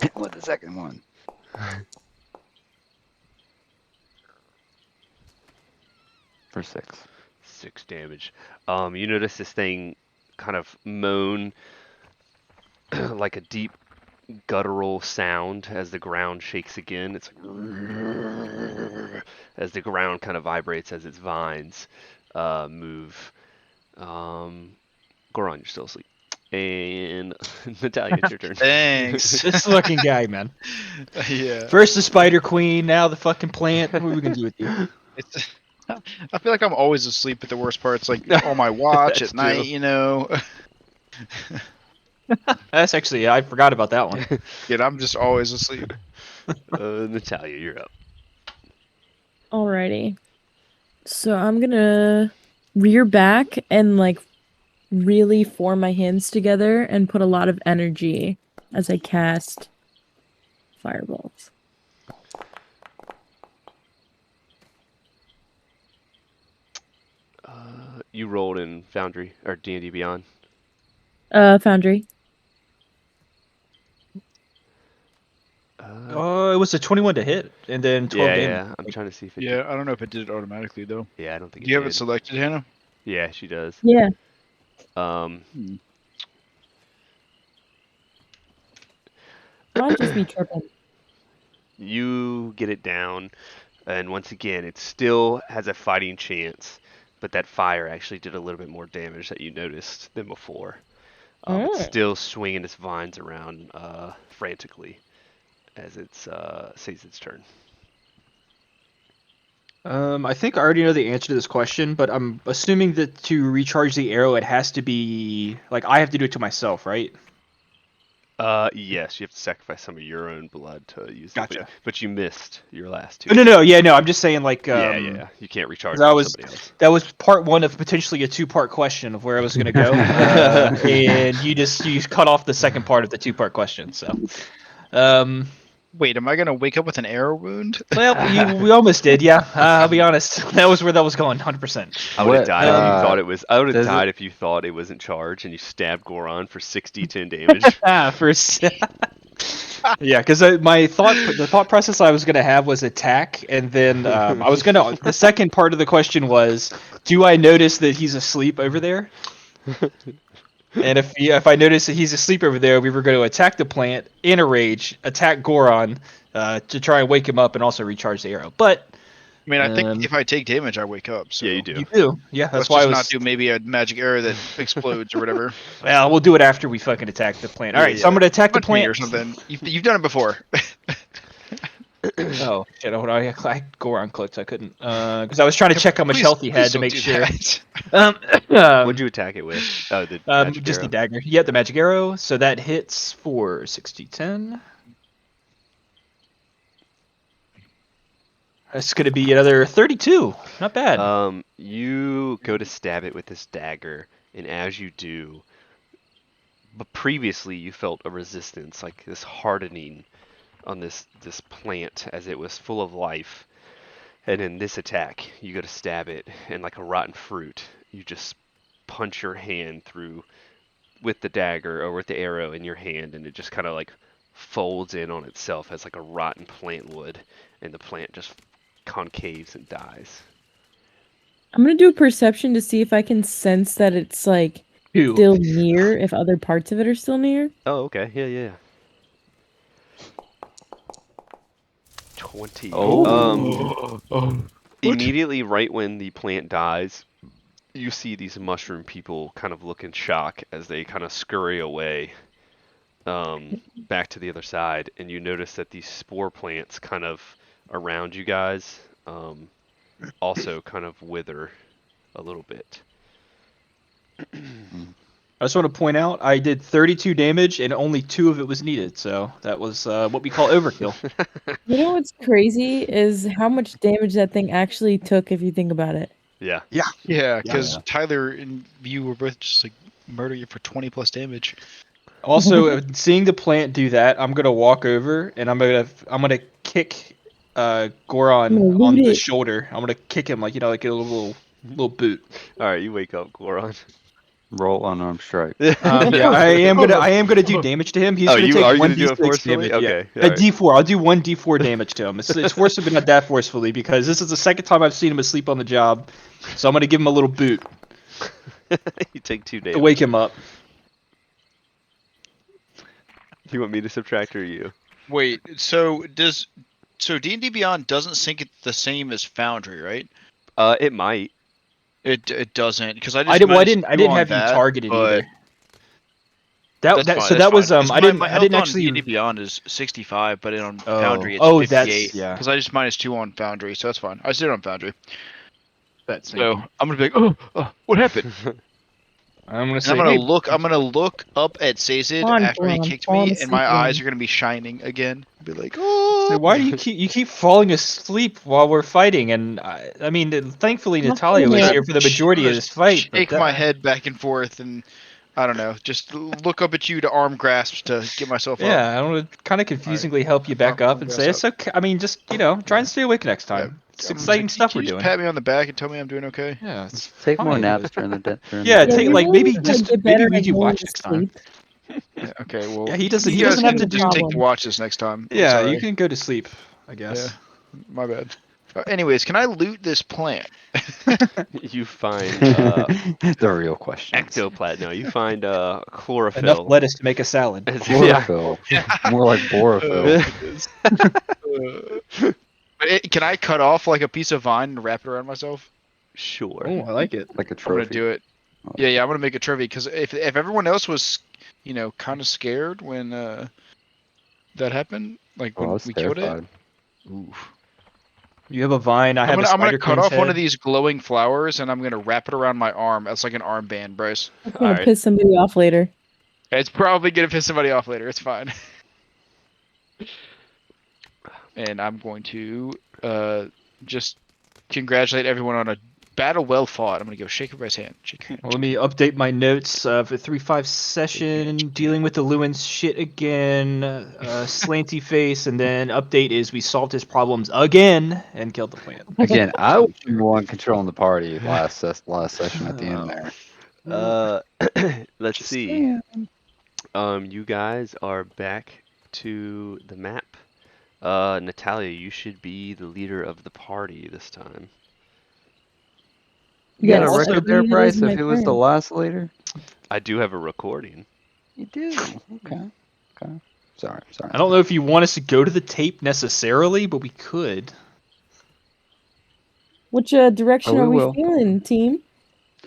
hit with the second one. For 6. 6 damage. You notice this thing kind of moan like a deep guttural sound as the ground shakes again. It's like as the ground kind of vibrates as its vines move. Goron, you're still asleep. And Natalia, it's your turn. Thanks. This fucking guy, man. Yeah. First the Spider Queen, now the fucking plant. What are we gonna do with you? It's, I feel like I'm always asleep at the worst parts, like on my watch That's at night, true. That's actually, I forgot about that one. Yet I'm just always asleep. Natalia, you're up. Alrighty. So I'm gonna rear back and like really form my hands together and put a lot of energy as I cast fireballs. You rolled in Foundry or D&D Beyond. Foundry. Oh, it was a 21 to hit, and then 12 Yeah, damage. yeah. I'm trying to see if it. Yeah, I don't know if it did it automatically though. Yeah, I don't think Do you it have it did. selected, Hannah? Yeah, she does. Yeah. Um, Might just be tripping. you get it down, and once again, it still has a fighting chance, but that fire actually did a little bit more damage that you noticed than before. It's still swinging its vines around frantically as it sees its turn. I think I already know the answer to this question, but I'm assuming that to recharge the arrow, it has to be like I have to do it to myself, right? Yes, you have to sacrifice some of your own blood to use it, Gotcha. but you missed your last two. No, yeah, no. I'm just saying, like, Yeah. You can't recharge 'cause from somebody else. that was part one of potentially a two-part question of where I was gonna go, and you cut off the second part of the two-part question. So, Wait, am I gonna wake up with an arrow wound? well, we almost did, yeah. I'll be honest. That was where that was going, 100%. I would have What, died if you thought it was. I would have does died if you thought it wasn't charged and you stabbed Goron for 10 damage. Yeah, because the thought process I was gonna have was attack, and then I was gonna. The second part of the question was, do I notice that he's asleep over there? And if I notice that he's asleep over there, we were going to attack the plant in a rage, attack Goron to try and wake him up and also recharge the arrow. But I mean, I think if I take damage, I wake up. So Yeah, you do. you do, yeah. let's That's why I just was. not do maybe a magic arrow that explodes or whatever. Well, we'll do it after we fucking attack the plant. All right, so I'm Yeah. going to attack the Punch me or plant. something. You've done it before. Oh shit! I Goron clicked. I couldn't because I was trying to check how much health he had to make sure. What'd you attack it with? Oh, the magic just arrow. the dagger. Yeah, the magic arrow. So that hits for 60-10. That's going to be another 32. Not bad. You go to stab it with this dagger, and as you do, but previously you felt a resistance, like this hardening on this plant as it was full of life. And in this attack, you go to stab it, and like a rotten fruit, you just punch your hand through with the dagger or with the arrow in your hand, and it just kind of like folds in on itself as like a rotten plant would, and the plant just concaves and dies. I'm gonna do a perception to see if I can sense that it's like Two. still near, if other parts of it are still near. Oh, okay. Yeah. 20. Immediately right when the plant dies, you see these mushroom people kind of look in shock as they kind of scurry away back to the other side, and you notice that these spore plants kind of around you guys also kind of wither a little bit. I just want to point out I did 32 damage and only 2 of it was needed. So that was what we call overkill. You know what's crazy is how much damage that thing actually took if you think about it. Yeah. Yeah, because Tyler and you were both just like murder you for 20 plus damage. Also, seeing the plant do that, I'm gonna walk over and I'm gonna kick Goron I'm gonna on loot the it. shoulder. I'm gonna kick him like like a little boot. All right, you wake up, Goron. Roll unarmed strike. Yeah, I am gonna do damage to him. He's Oh, gonna you take are one gonna do it d6 forcefully? damage. Okay, Yeah. A alright. d4. I'll do 1 d4 damage to him. It's forcefully, but not that forcefully because this is the second time I've seen him asleep on the job. So I'm gonna give him a little boot You take 2 to damage. wake him up. You want me to subtract or you? Wait, so D&D Beyond doesn't sync it the same as Foundry, right? It might. It doesn't because I I just didn't have you targeted but either. That's that fine, so that's that was fine. 'Cause I my didn't health on actually. D&D Beyond is 65, but on Oh, Foundry it's oh, 58. that's yeah. Because I just -2 on Foundry, so that's fine. I just did it on Foundry. That's So I'm gonna be like, oh, what happened? I'm gonna And say, I'm hey, gonna look up at Sazed Come on, after he Braun, kicked falling me, and my asleep eyes again. are gonna be shining again. Be like, so oh. why do you keep falling asleep while we're fighting? And I mean, thankfully Not Natalia was feeling here for the majority of this fight. But Shake my head back and forth, and I don't know, just look up at you to arm grasps to get myself up. yeah, I want to kind of confusingly help you back up and say it's okay. I mean, just try and stay awake next Yeah. time. It's I'm just exciting like, stuff can we're you just doing. pat me on the back and tell me I'm doing okay? Yeah, it's Take more fine. naps during the day. Yeah, Yeah, take you like really maybe need to, like, just get maybe better read at you going watch to next time. sleep. Yeah, okay, well, Yeah, he doesn't. you He guys doesn't have can to just do. take the problem. watch this next time. I'm Yeah, sorry. you can go to sleep. I guess. My bad. Anyways, can I loot this plant? You find The real questions. ectoplasm. No, you find Enough chlorophyll. lettuce to make a salad. Yeah. Chlorophyll. More like borophyll. Can I cut off like a piece of vine and wrap it around myself? Sure. Oh, I like it. Like a I'm gonna trophy. do it. Yeah, I'm gonna make a trophy because if everyone else was, kind of scared when that happened, like Oh, I when was we killed it. terrified. Oof. You have a vine. I have a I'm gonna spider cut queen's off one head. of these glowing flowers and I'm gonna wrap it around my arm as like an armband, Bryce. That's gonna Alright. piss somebody off later. It's probably gonna piss somebody off later. It's fine. And I'm going to just congratulate everyone on a battle well fought. I'm gonna go shake everybody's hand. Shake your hand. Well, let me update my notes for 3-5 session, dealing with the Lewin's shit again, slanty face, and then update is we solved his problems again and killed the plant. Again, I was the one controlling the party last session at the end there. Let's Just see. You guys are back to the map. Natalia, you should be the leader of the party this time. You got Yes, a also- record I there, believe it Bryce, is of my who was the turn. last leader? I do have a recording. You do. Okay. Sorry. I don't know if you want us to go to the tape necessarily, but we could. Which direction Oh, we are we will. feeling, team?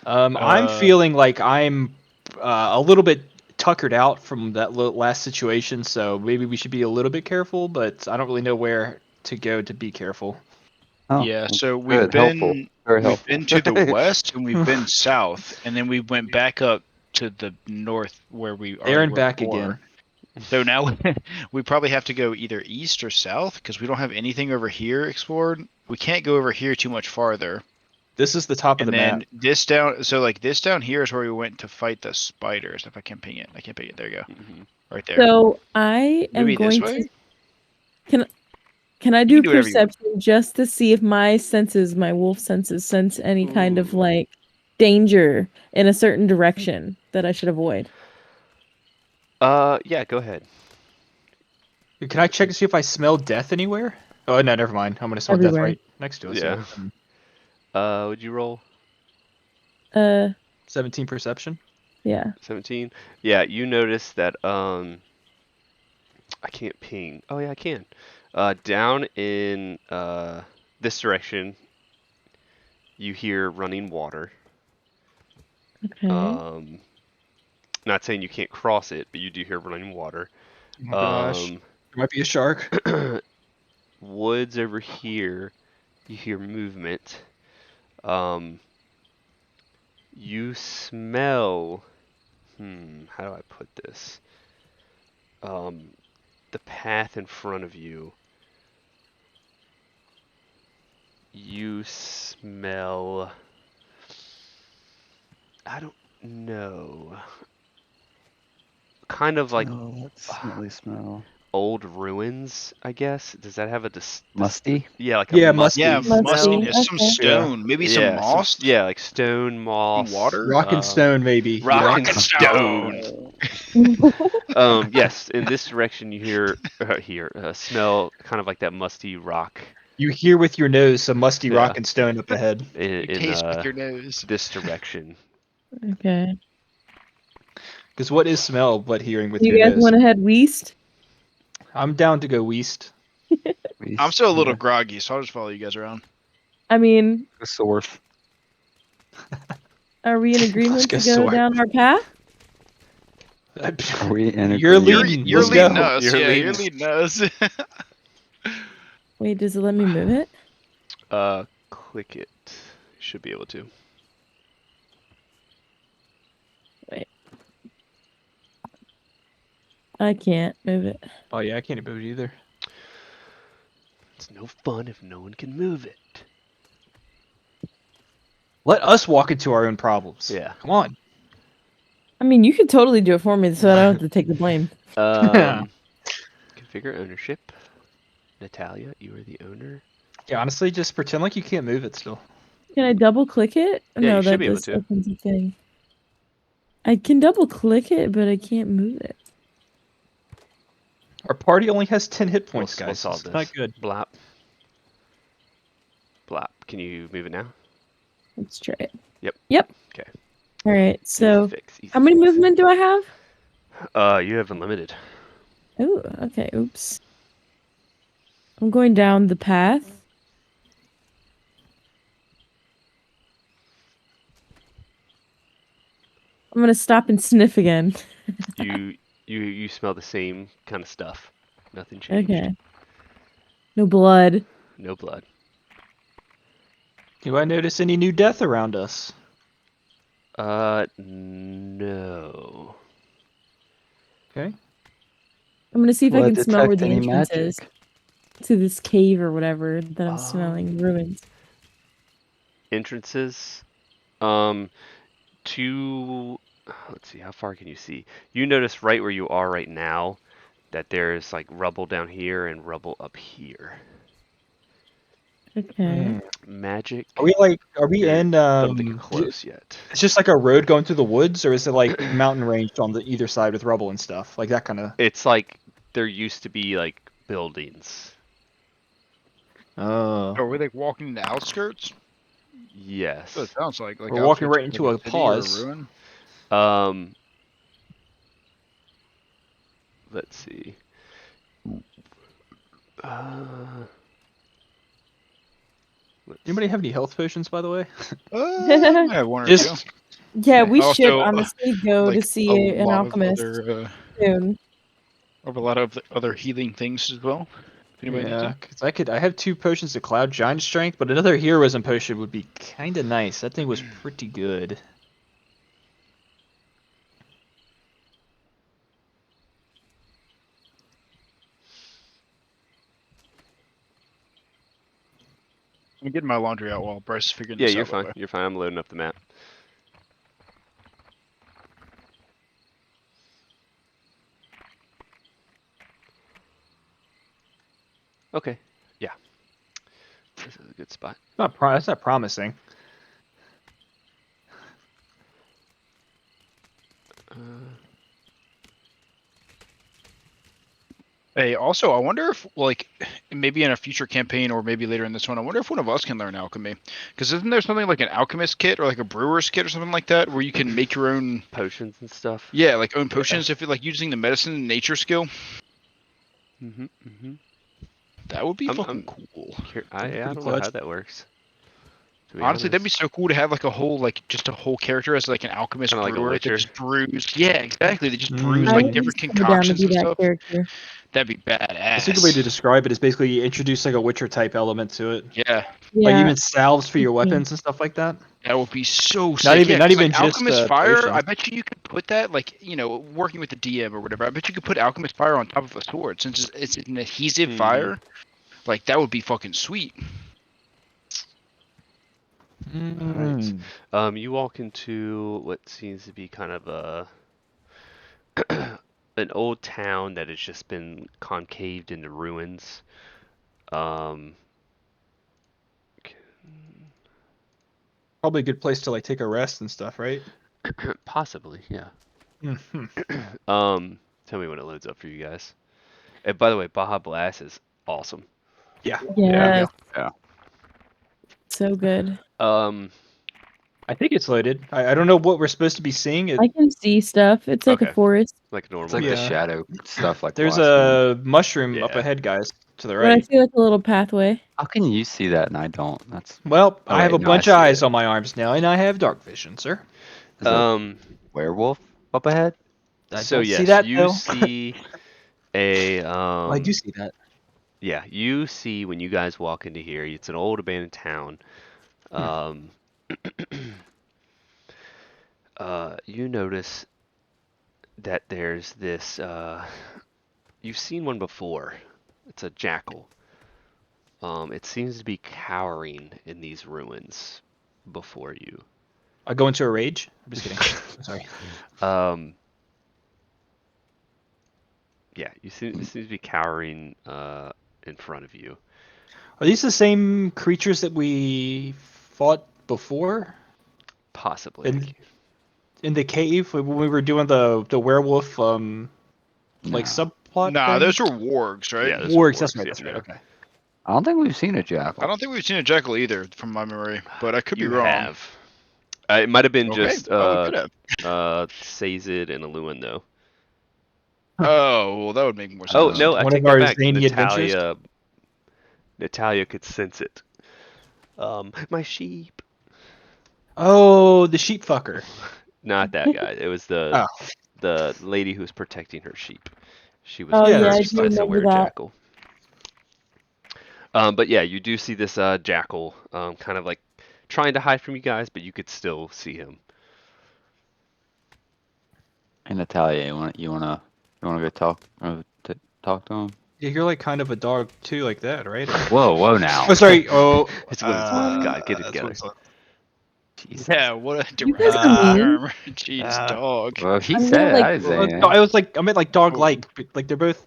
I'm feeling like I'm a little bit tuckered out from that last situation, so maybe we should be a little bit careful, but I don't really know where to go to be careful. Oh, Yeah, so good, helpful. Very helpful. been to the west and we've been south, and then we went back up to the north where we There already and were back before. again. So now we probably have to go either east or south because we don't have anything over here explored. We can't go over here too much farther. This is the top of And the then map. this down here is where we went to fight the spiders. If I can ping it, There you go, right there. So I am Maybe this going way. to. Can I You do can do whatever you want. perception just to see if my wolf senses, sense any kind of like danger in a certain direction that I should avoid? Yeah, go ahead. Can I check to see if I smell death anywhere? Oh, no, never mind. I'm going to smell death Everywhere. right next to us. Yeah. Would you roll? 17 perception. Yeah. 17? Yeah, you notice that I can't ping. Oh yeah, I can. Down in this direction, you hear running water. Okay. Not saying you can't cross it, but you do hear running water. Oh my gosh. There might be a shark. Woods over here, you hear movement. You smell. How do I put this? The path in front of you. You smell. I don't know. Kind of like smelly smell. old ruins, I guess. Does that have a Musty? Yeah, like a Yeah, musty Yeah, Musty, mustiness, some okay. stone, maybe some Yeah, moss, yeah, like stone, moss, water? Rock and stone, maybe. rock Yeah. and stone. Yes, in this direction you smell kind of like that musty rock. You hear with your nose some musty Yeah. rock and stone up ahead. You taste with your nose. This direction. Okay. Because what is smell but hearing with You your guys nose? want to head west? I'm down to go west. I'm still a little groggy, so I'll just follow you guys around. I mean, Source. are we in agreement go to go sword. down our path? Are we in You're agreement? leading. You're Let's leading go. us. You're Yeah, leading. you're leading us. Wait, does it let me move it? Click it. You should be able to. Wait. I can't move it. Oh yeah, I can't move it either. It's no fun if no one can move it. Let us walk into our own problems. Yeah. Come on. I mean, you could totally do it for me so I don't have to take the blame. Configure ownership. Natalia, you are the owner. Yeah, honestly, just pretend like you can't move it still. Can I double click it? Yeah, No, you should that be able just to. opens a thing. I can double click it, but I can't move it. Our party only has 10 hit points, We'll guys. solve It's this. not good. Blap. Blap. Can you move it now? Let's try it. Yep. Yep. Okay. All right. So, Easy fix. Easy how many fix. movement do I have? You have unlimited. Oh, okay. Oops. I'm going down the path. I'm gonna stop and sniff again. You smell the same kind of stuff. Nothing changed. Okay. No blood. No blood. Do I notice any new death around us? No. Okay. I'm gonna see if Will I it can smell where detect the any entrance magic? is to this cave or whatever that I'm smelling. Ruins. Entrances. To let's see, how far can you see? You notice right where you are right now that there's like rubble down here and rubble up here. Okay. Magic. Are we You're- in don't think you're close yet. it's just like a road going through the woods, or is it like mountain range on the either side with rubble and stuff? Like that kind of. It's like there used to be like buildings. Oh. Are we like walking in the outskirts? Yes. That's what it sounds like. We're walking outskirts right of, into like, a city or pause. ruin. Let's see. Anybody have any health potions, by the way? I have one or Just two. Yeah, we Also, should honestly go to like, see a an lot of alchemist other, soon. of a lot of other healing things as well. If anybody needs yeah, it. because I have 2 potions of cloud giant strength, but another heroism potion would be kind of nice. That thing was pretty good. I'm getting my laundry out while Bryce is figuring Yeah, this you're out. by the fine. way. You're fine. I'm loading up the map. Okay. Yeah. This is a good spot. That's not promising. Hey, also, I wonder if, like, maybe in a future campaign or maybe later in this one, I wonder if one of us can learn alchemy. Because isn't there something like an alchemist kit or like a brewer's kit or something like that where you can make your own, Potions and stuff. yeah, like own potions if you're like using the medicine and nature skill? That would be fucking cool. I pretty don't know clutch. how that works. To be Honestly, that'd be honest. so cool to have like a whole, like, just a whole character as like an alchemist Kinda like a brewer that Witcher. just brews. Yeah, exactly. They just brews Mm. I like would different be so down to concoctions be and that stuff. character. That'd be I think a way to badass. describe it is basically you introduce like a Witcher type element to it. Yeah, Like Yeah. even salves for your Mhm. weapons and stuff like that. that would be so sick. Not even Yeah, not 'cause, like, even just alchemist fire. potions. I bet you could put that, like, working with the DM or whatever. I bet you could put alchemist fire on top of a sword since it's an adhesive fire. Like that would be fucking sweet. Mm. You walk into what seems to be kind of a an old town that has just been concaved into ruins. Probably a good place to like take a rest and stuff, right? Possibly, yeah. Mhm. Tell me when it loads up for you guys. And by the way, Baja Blast is awesome. Yeah. Yes. Yeah. So good. I think it's loaded. I don't know what we're supposed to be seeing. I can see stuff. It's like Okay. a forest. Like normal. It's like Yeah. the shadow stuff like the There's last one. a mushroom up Yeah. ahead, guys, to the But I right. see like a little pathway. How can you see that and I don't? That's Well, Oh, I have wait, a no, I bunch of see eyes it. on my arms now, and I have dark vision, sir. Is a werewolf up ahead? I So don't yes, see that you though. see a Well, I do see that. yeah, you see when you guys walk into here, it's an old abandoned town. Um, you notice that there's this. You've seen one before. It's a jackal. It seems to be cowering in these ruins before you. I go into a rage. I'm just kidding. Sorry. Um, yeah, it seems to be cowering in front of you. Are these the same creatures that we fought before Possibly. in the cave when we were doing the werewolf like No. subplot Nah, thing? those were wargs, right? Yeah, those were Wargs. That's wargs, right. yeah. That's right. Okay. I don't think we've seen a I jackal. don't think we've seen a jackal either, from my memory, but I could be You wrong. have. It might have been Okay. just Oh, we could have. Sazed and Aluin though. Oh, well, that would make more sense. Oh no, I One of take that our back. zany adventures. Natalia could sense it. My sheep. Oh, the sheep fucker. Not that guy. It was Oh. the lady who was protecting her sheep. She was Oh Yeah, yeah, I cursed do by some remember weird that. jackal. But yeah, you do see this jackal, kind of like trying to hide from you guys, but you could still see him. And Natalia, you wanna go talk talk to him? Yeah, you're like kind of a dog too, like that, right? Whoa now. Oh, sorry. Oh, It's Women's Month, Um, God, get it that's together. what I thought. Jesus. Yeah, what a You guys are deranged mean. term. Jeez, dog. Well, he I'm gonna, said like- I didn't say No, anything. I was like, I meant like dog-like, but, like they're both,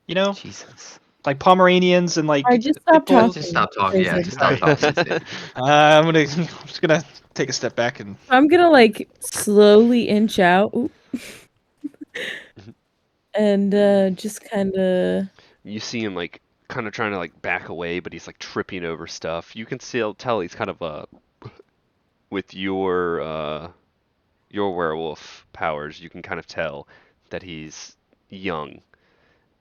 you know, Jesus. like Pomeranians and like I just pit stopped bulls. talking. Just stop talking. Yeah, just Sorry. stop talking. I'm just gonna take a step back and I'm gonna like slowly inch out. Oop. And just kind of. You see him like kind of trying to like back away, but he's like tripping over stuff. You can still tell he's kind of with your werewolf powers, you can kind of tell that he's young,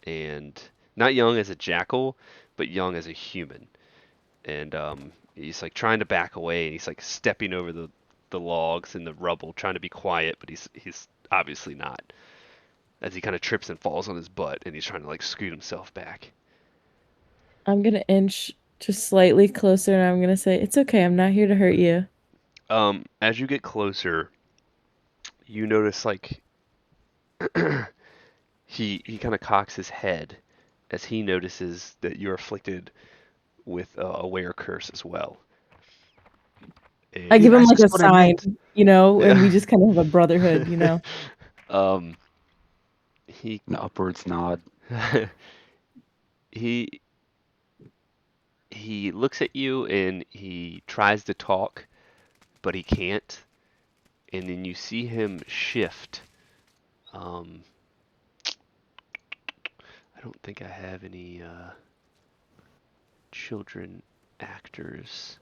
and not young as a jackal, but young as a human. And he's like trying to back away, and he's like stepping over the logs and the rubble, trying to be quiet, but he's obviously not. As he kind of trips and falls on his butt, and he's trying to like scoot himself back. I'm gonna inch just slightly closer, and I'm gonna say, "It's okay. I'm not here to hurt you." As you get closer, you notice like he kind of cocks his head as he notices that you're afflicted with a were curse as well. I give him That's like a just what I sign, meant. you know, and we Yeah. just kind of have a brotherhood, you know. He An upwards nod. he he looks at you and he tries to talk, but he can't. And then you see him shift. I don't think I have any children actors.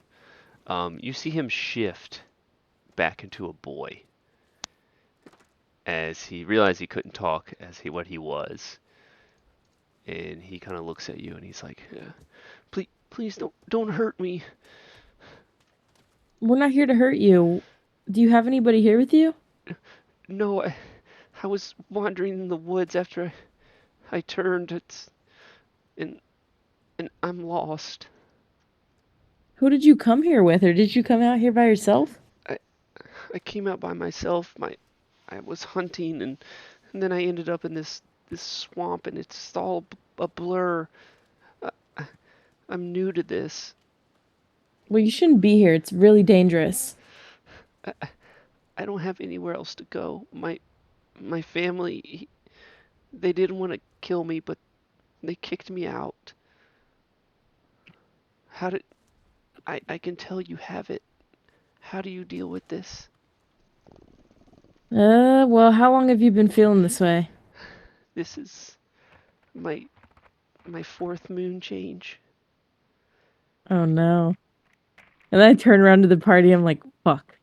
You see him shift back into a boy as he realized he couldn't talk as what he was, and he kind of looks at you and he's like, please don't hurt me. We're not here to hurt you. Do you have anybody here with you? No, I was wandering in the woods after I turned. And I'm lost. Who did you come here with, or did you come out here by yourself? I came out by myself. I was hunting, and then I ended up in this swamp, and it's all a blur. I'm new to this. Well, you shouldn't be here. It's really dangerous. I don't have anywhere else to go. My family, they didn't want to kill me, but they kicked me out. How did I can tell you have it. How do you deal with this? Well, how long have you been feeling this way? This is my fourth moon change. Oh no. And then I turn around to the party, I'm like, fuck.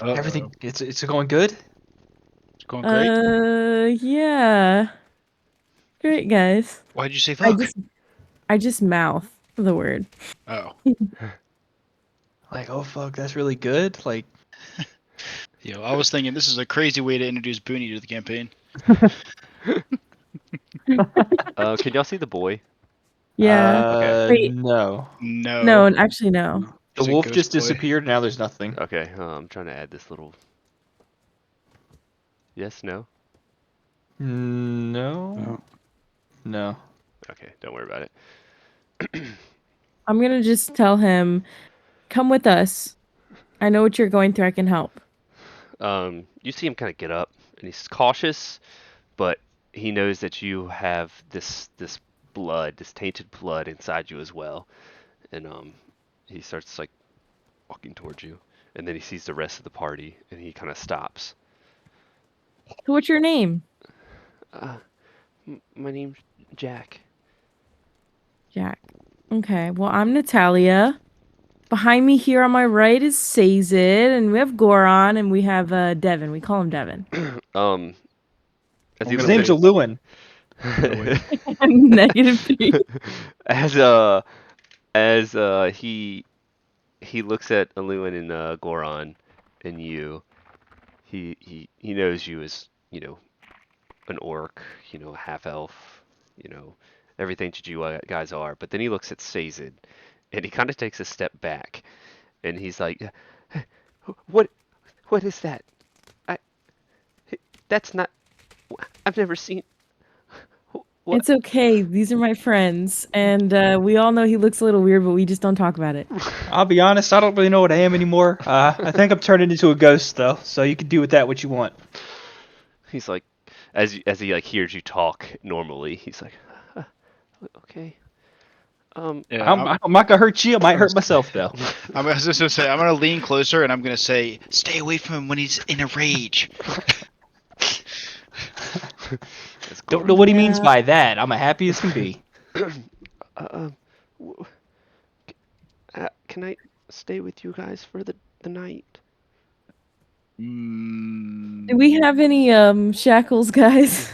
Everything it's going good. It's going great. Yeah. Great, guys. Why'd you say fuck? I just mouth the word. Oh. Like, oh fuck, that's really good. Like, Yo, I was thinking this is a crazy way to introduce Booney to the campaign. Can y'all see the boy? Yeah. Okay. Wait. No. No, No. actually no. The He's a wolf ghost just boy. disappeared. Now there's nothing. Okay. I'm trying to add this little. Yes. No. No. No. No. Okay. Don't worry about it. I'm gonna just tell him, come with us. I know what you're going through. I can help. You see him kind of get up, and he's cautious, but he knows that you have this blood, this tainted blood inside you as well, and he starts like walking towards you, and then he sees the rest of the party, and he kind of stops. So what's your name? My name's Jack. Jack. Okay. Well, I'm Natalia. Behind me here on my right is Sazid, and we have Goron, and we have Devin. We call him Devin. As I'm he His gonna name's leave. Aluin. -3. as he looks at Aluin and Goron and you, he knows you as, an orc, a half elf, everything that you guys are. But then he looks at Sazed, and he kind of takes a step back, and he's like, "What is that? I that's not. I've never seen. What? It's okay. These are my friends, and we all know he looks a little weird, but we just don't talk about it. I'll be honest. I don't really know what I am anymore. I think I'm turning into a ghost though, so you can do with that what you want. He's like, as he like hears you talk normally, he's like, okay. Yeah, I'm not gonna hurt you. I might hurt myself though. I was just gonna say I'm gonna lean closer and I'm gonna say, "Stay away from him when he's in a rage." That's Don't Goron. know what he means Yeah. by that. I'm as happy as can be. W- can I stay with you guys for the night? Do we have any shackles, guys?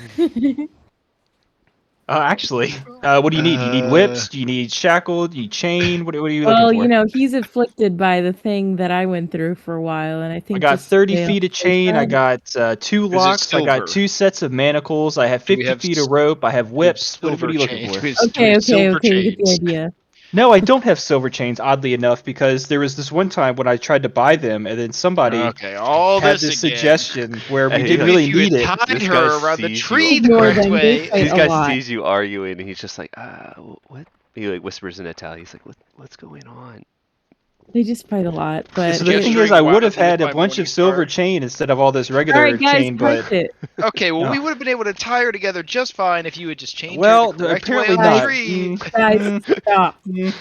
Actually, what do you need? You need whips? Do you need shackled? Do you need chain? What are you looking Well, for? he's afflicted by the thing that I went through for a while, and I I think got just 30 stay on feet of the safe chain. I side. got 2 Is it locks. I got silver? 2 sets of manacles. I have Do we 50 have feet s- of rope. I have We have whips. What are silver you looking chains. for? Do we Okay, have okay, silver okay. We get the chains? idea. No, I don't have silver chains, oddly enough, because there was this one time when I tried to buy them, and then somebody Okay, all had this this again. suggestion where we Hey, didn't like, Maybe really if you had need it. tied This her guy around the sees tree you. the Ignore correct them. They way. fight This a guy lot. sees you arguing, and he's just like, what? He like whispers in Italian. He's like, what's going on? They just fight a lot, but So the thing Gesturing is, I would have wildly with had a my bunch of morning silver star. chain instead of all this all regular right, guys, chain, pipe but it. Okay, well, no. we would have been able to tie her together just fine if you had just chained her Well, the correct way apparently on the Guys, not. tree. guys, stop. Mm.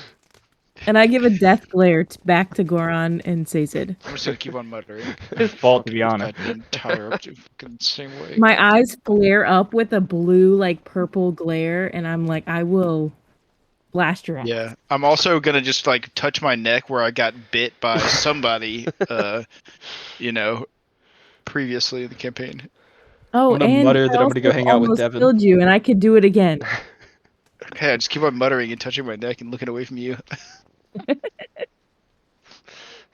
And I give a death glare back to Goron and Sazed. I'm just gonna keep on muttering. His fault, to be honest. I didn't tie her up the fucking same way. My eyes flare up with a blue, like purple glare, and I'm like, I will blast your ass. Yeah, I'm also gonna just like touch my neck where I got bit by somebody, you know, previously in the campaign. Oh, I'm gonna and mutter I that I'm gonna go also hang out with almost Devin. killed you, and I could do it again. Okay, I just keep on muttering and touching my neck and looking away from you.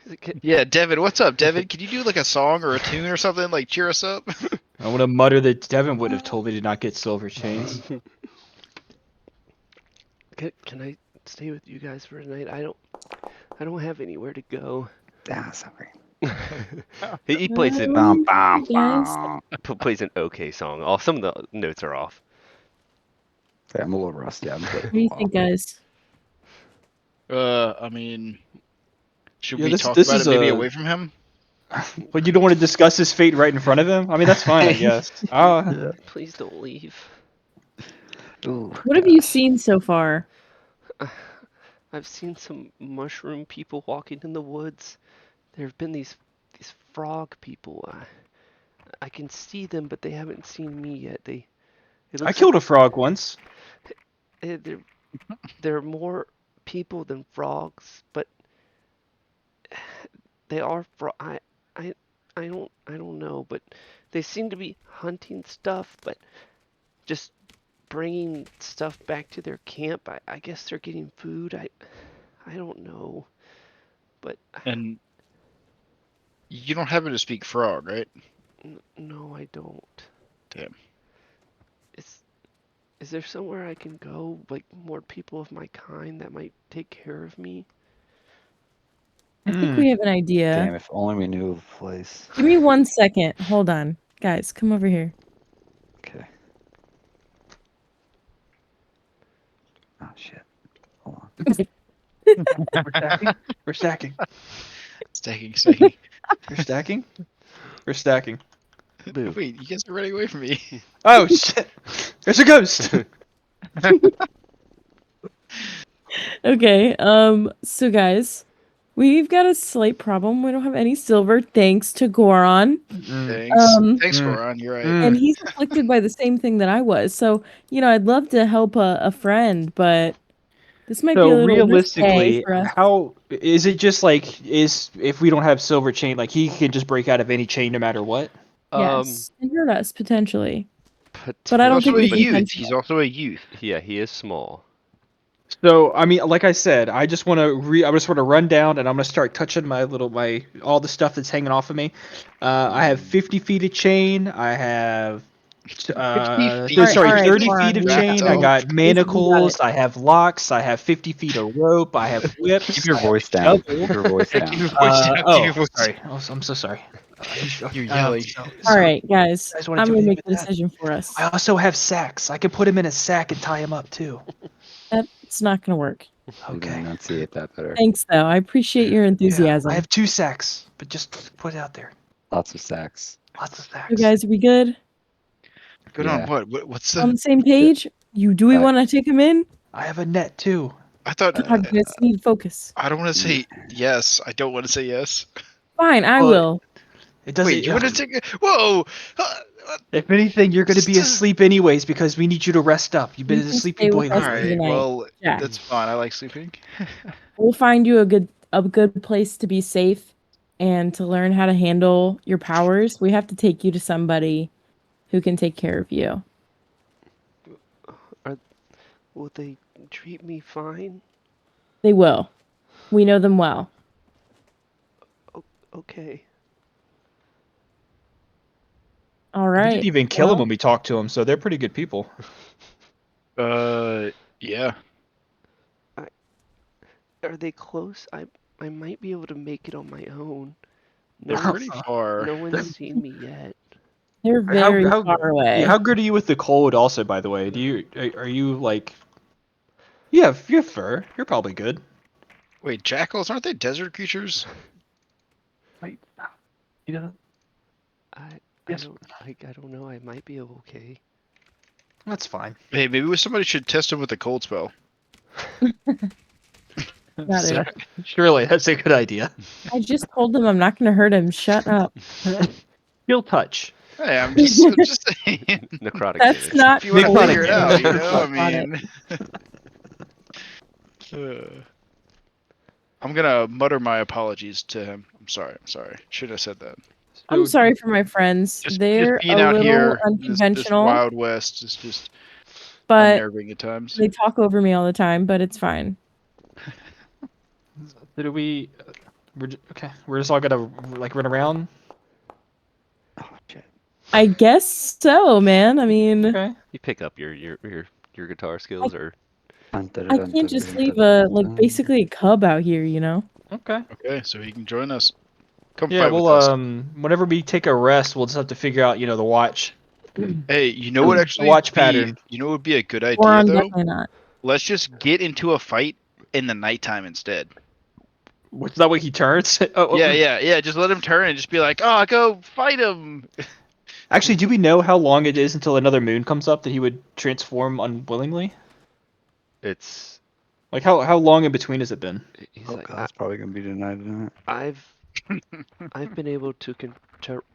He's like, Yeah, Devin, what's up, Devin? Can you do like a song or a tune or something, like cheer us up? I want to mutter that Devin would have told me to not get silver chains. Can I stay with you guys for a night? I don't have anywhere to go. Ah, sorry. He plays it. Bum, bum, Yes. bum. Plays an okay song. All some of the notes are off. Yeah, I'm a little rusty. What do you think, guys? I mean, should Yeah, we this- talk this about is it maybe a- away from him? But you don't want to discuss his fate right in front of him? I mean, that's fine, I guess. Please don't leave. Ooh, What have you seen so far? I've seen some mushroom people walking in the woods. There have been these frog people. I can see them, but they haven't seen me yet. It I looks killed a frog once. like they're more people than frogs, but they are I don't know, but they seem to be hunting stuff, but just bringing stuff back to their camp. I guess they're getting food. I don't know, but And You don't happen to speak frog, right? No, I don't. Damn. Is is there somewhere I can go, like more people of my kind that might take care of me? I think we have an idea. Damn, if only we knew of a place. Give me 1 second. Hold on. Guys, come over here. Okay. Oh shit. Hold on. We're stacking. We're stacking. Stacking. We're stacking. We're stacking. Boo. Wait, you guys are running away from me. Oh shit! There's a ghost. Okay, so guys, we've got a slight problem. We don't have any silver, thanks to Goron. Thanks. Thanks, Mm. Goron. You're right. And he's afflicted by the same thing that I was. So, I'd love to help a friend, but this might be a So little risque realistically, for us. how is it? Just like is if we don't have silver chain, like he can just break out of any chain no matter what. Yes, and hurt us potentially. But I He's don't also think a it's youth. intentional. He's also a youth. Yeah, he is small. So I mean, like I said, I just want to I just want to run down and I'm gonna start touching my all the stuff that's hanging off of me. I have 50 feet of chain. I have 50 Alright, sorry, alright, 30 Goron, feet of we got chain. I this. Rattle. got We got manacles. it. I have locks. I have 50 feet of rope. I have whips. Keep your I have voice a down. shovel. Keep your voice Keep down. your voice down. Keep your voice Sorry. Oh, I'm so sorry. You're yelling. Alright, guys, You guys wanna I'm do gonna anything make with the that? decision for us. I also have sacks. I can put him in a sack and tie him up too. That's not gonna work. You can Okay. enunciate that better. Thanks, though. I appreciate your Yeah, enthusiasm. I have 2 sacks, but just put it out there. Lots of sacks. Lots of You sacks. guys, are we good? Good Yeah. on what? What's On the? the same page? Do we Uh, want to take him in? I have a net too. I thought. God, guys, need focus. I don't want to say yes. I don't want to say yes. Fine, I Well, will. It doesn't. Wait, you want to take? Whoa! If anything, you're going to be Just- asleep anyways because we need you to rest up. You've been You a can sleepy stay boy with us All for lately. the right. night. Well, Jack. that's fine. I like sleeping. We'll find you a good place to be safe and to learn how to handle your powers. We have to take you to somebody who can take care of you. Will they treat me fine? They will. We know them well. Okay. All We right. didn't even kill him well, when we talked to him, so they're pretty good people. Yeah. Are they close? I might be able to make it on my own. They're No pretty one's, far. no one's seen me yet. They're very how, far away. Yeah, how good are you with the cold? Also, by the way, are you like? You have fur. You're probably good. Wait, jackals aren't they desert creatures? Wait, you know, I Yes. I don't know. I might be okay. that's fine. Hey, maybe somebody should test him with a cold spell. Got it. Surely that's a good idea. I just told them I'm not going to hurt him. Shut up. He'll touch. Hey, I'm just saying. Necrotic That's damage. not If you want to Necrotic figure it out, damage. you know. I Got mean, I'm gonna mutter my apologies to him. I'm sorry. Shouldn't have said that. I'm sorry for my friends. Just They're being a out little here, this unconventional, Wild West is just but unnerving at times. they talk over me all the time, but it's fine. Did we? Okay. We're just all gonna like run around. Oh shit. I guess so, man. I mean, Okay. You pick up your guitar skills, or I can't just leave basically a cub out here, you know? Okay. Okay, so he can join us. Come Yeah. fight with Well, us. whenever we take a rest, we'll just have to figure out, the watch. Hey, you know what actually watch be, pattern. You know what would be a good Or idea I'm though? definitely not. Let's just get into a fight in the nighttime instead. What's that way he turns? Yeah. Just let him turn and just be like, "Oh, go fight him." Actually, do we know how long it is until another moon comes up that he would transform unwillingly? it's Like how long in between has it been? he's Oh like god, it's probably gonna be tonight, isn't it? I've been able to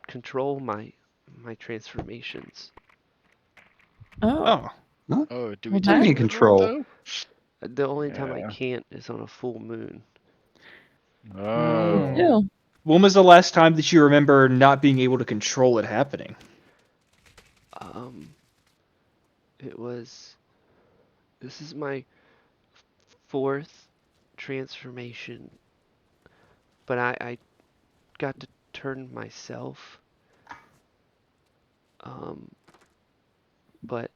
control my transformations. Oh, Oh. Oh, do we Well, take that- any Control. though? The only time I Yeah. can't is on a full moon. Oh, too. When was the last time that you remember not being able to control it happening? It was. This is my fourth transformation, but I got to turn myself. But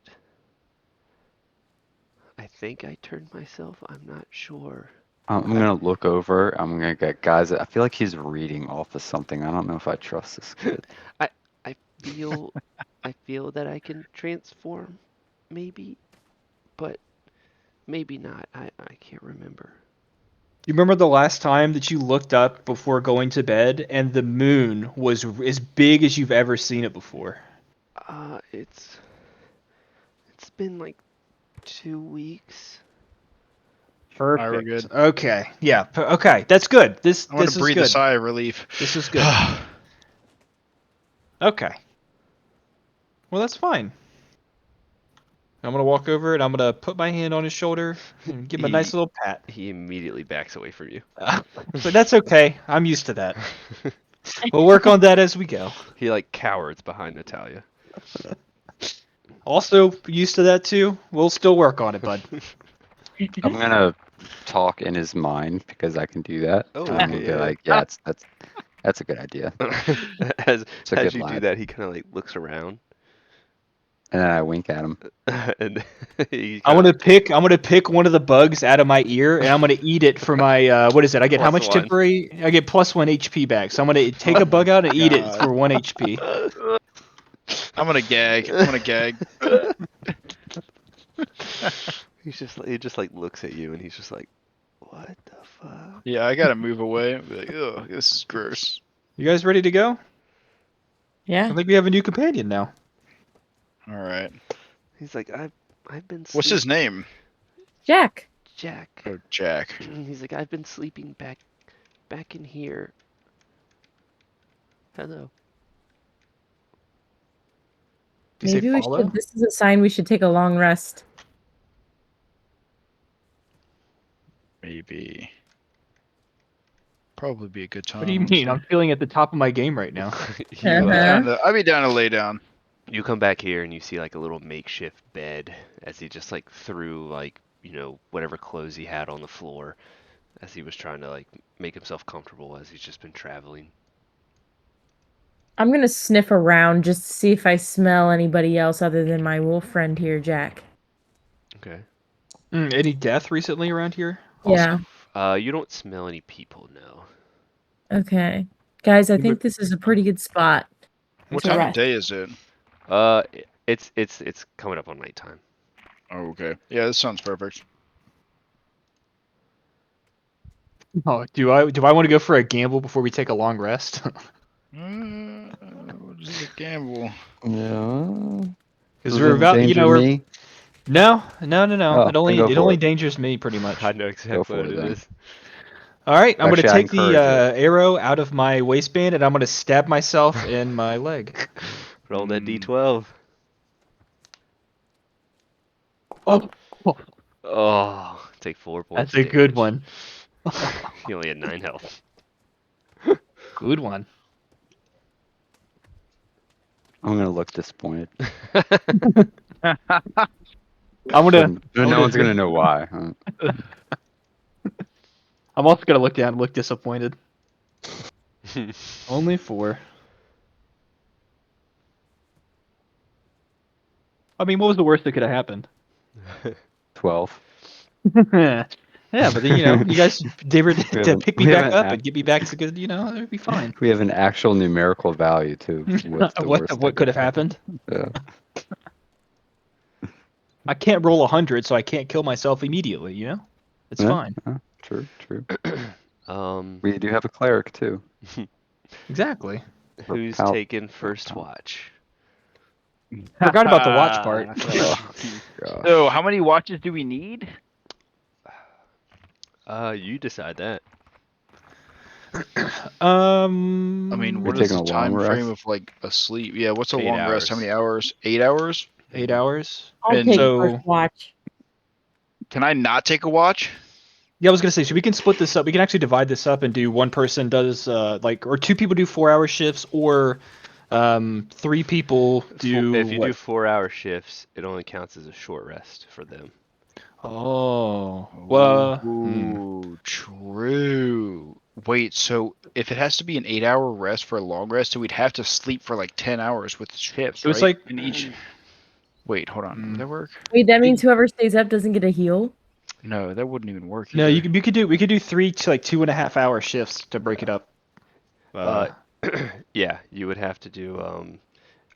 I think I turned myself. I'm not sure. I'm gonna look over. I'm gonna get guys. I feel like he's reading off of something. I don't know if I trust this kid. I feel I feel that I can transform, maybe, but maybe not. I can't remember. You remember the last time that you looked up before going to bed and the moon was as big as you've ever seen it before? It's been like 2 weeks. Perfect. we're good. Okay. Yeah. Okay. That's good. This I want this to is breathe a good. sigh of relief. This is good. Okay. Well, that's fine. I'm gonna walk over and I'm gonna put my hand on his shoulder and give him a nice little pat. He immediately backs away from you. But that's okay. I'm used to that. We'll work on that as we go. He like cowers behind Natalia. Also used to that too. We'll still work on it, bud. I'm gonna talk in his mind because I can do that. Oh, I'm gonna be yeah. like, yeah, that's a good idea. as It's a as good you do lad. that, he kind of like looks around, And then I wink at him. and he I'm kinda gonna pick one of the bugs out of my ear and I'm gonna eat it for my what is it? I get how much +1. temporary? I get +1 HP back. So I'm gonna take a bug out and eat it God. for 1 HP. I'm gonna gag. I'm gonna gag. he just like looks at you, and he's just like, "What the fuck?" Yeah, I gotta move away. Be like, ugh, this is gross. You guys ready to go? I Yeah. think we have a new companion now. All right. He's like, I've been. What's his name? Jack. Jack. Oh, Jack. He's like, I've been sleeping back in here. Hello. Did you say Maybe we follow? should. This is a sign we should take a long rest. Maybe. Probably be a good time. What do you mean? I'm feeling at the top of my game right now. I'd be down to lay down. You come back here and you see like a little makeshift bed as he just like threw like, whatever clothes he had on the floor as he was trying to like make himself comfortable as he's just been traveling. I'm gonna sniff around just to see if I smell anybody else other than my wolf friend here, Jack. Okay. Any death recently around here? Yeah. You don't smell any people, no. Okay. Guys, I You think this is a pretty good spot. What to time rest. of day is it? It's coming up on nighttime. Oh, okay. Yeah, this sounds perfect. Oh, do I want to go for a gamble before we take a long rest? What is a gamble? Yeah. Because we're about, we're me. no. Oh, It then only go it for only it. dangers me pretty much. I know Go exactly for what it it then. is. All right, I'm Actually, I gonna take the encourage it. arrow out of my waistband and I'm gonna stab myself in my leg. Roll that D12. Oh, Oh, take 4 points. that's a of good damage. one. He only had 9 health. Good one. I'm gonna look disappointed. I'm gonna. No one's gonna know why. Huh? I'm also gonna look down and look disappointed. Only 4. I mean, what was the worst that could have happened? 12. Yeah, but then you guys they were to pick me we back haven't up act- and get me back to good. It would be fine. We have an actual numerical value to what's the worst what that could have happened? Yeah. I can't roll 100, so I can't kill myself immediately. It's Yeah, fine. yeah, true. Um, We do have a cleric too. Exactly. who's Pal- taking first watch? Forgot about the watch part. Oh, gosh. So, how many watches do we need? You decide that. I mean, We're what is taking the a long time frame rest? of like a sleep? Yeah, what's a 8 long rest? How hours. many hours? 8 hours? 8 hours. I'll And take so- first watch. Can I not take a watch? Yeah, I was gonna say, so we can split this up. We can actually divide this up and do one person does or 2 people do 4-hour shifts, or 3 people do. If you what? do 4-hour shifts, it only counts as a short rest for them. Oh, well. Ooh, true. Wait, so if it has to be an 8-hour rest for a long rest, so we'd have to sleep for like 10 hours with shifts, It was right? like In each. Wait, hold on. Would that work? Wait, that means whoever stays up doesn't get a heal? No, that wouldn't even work. no, either. we could do 3 to like 2.5 hour shifts to break it up. Yeah, you would have to do.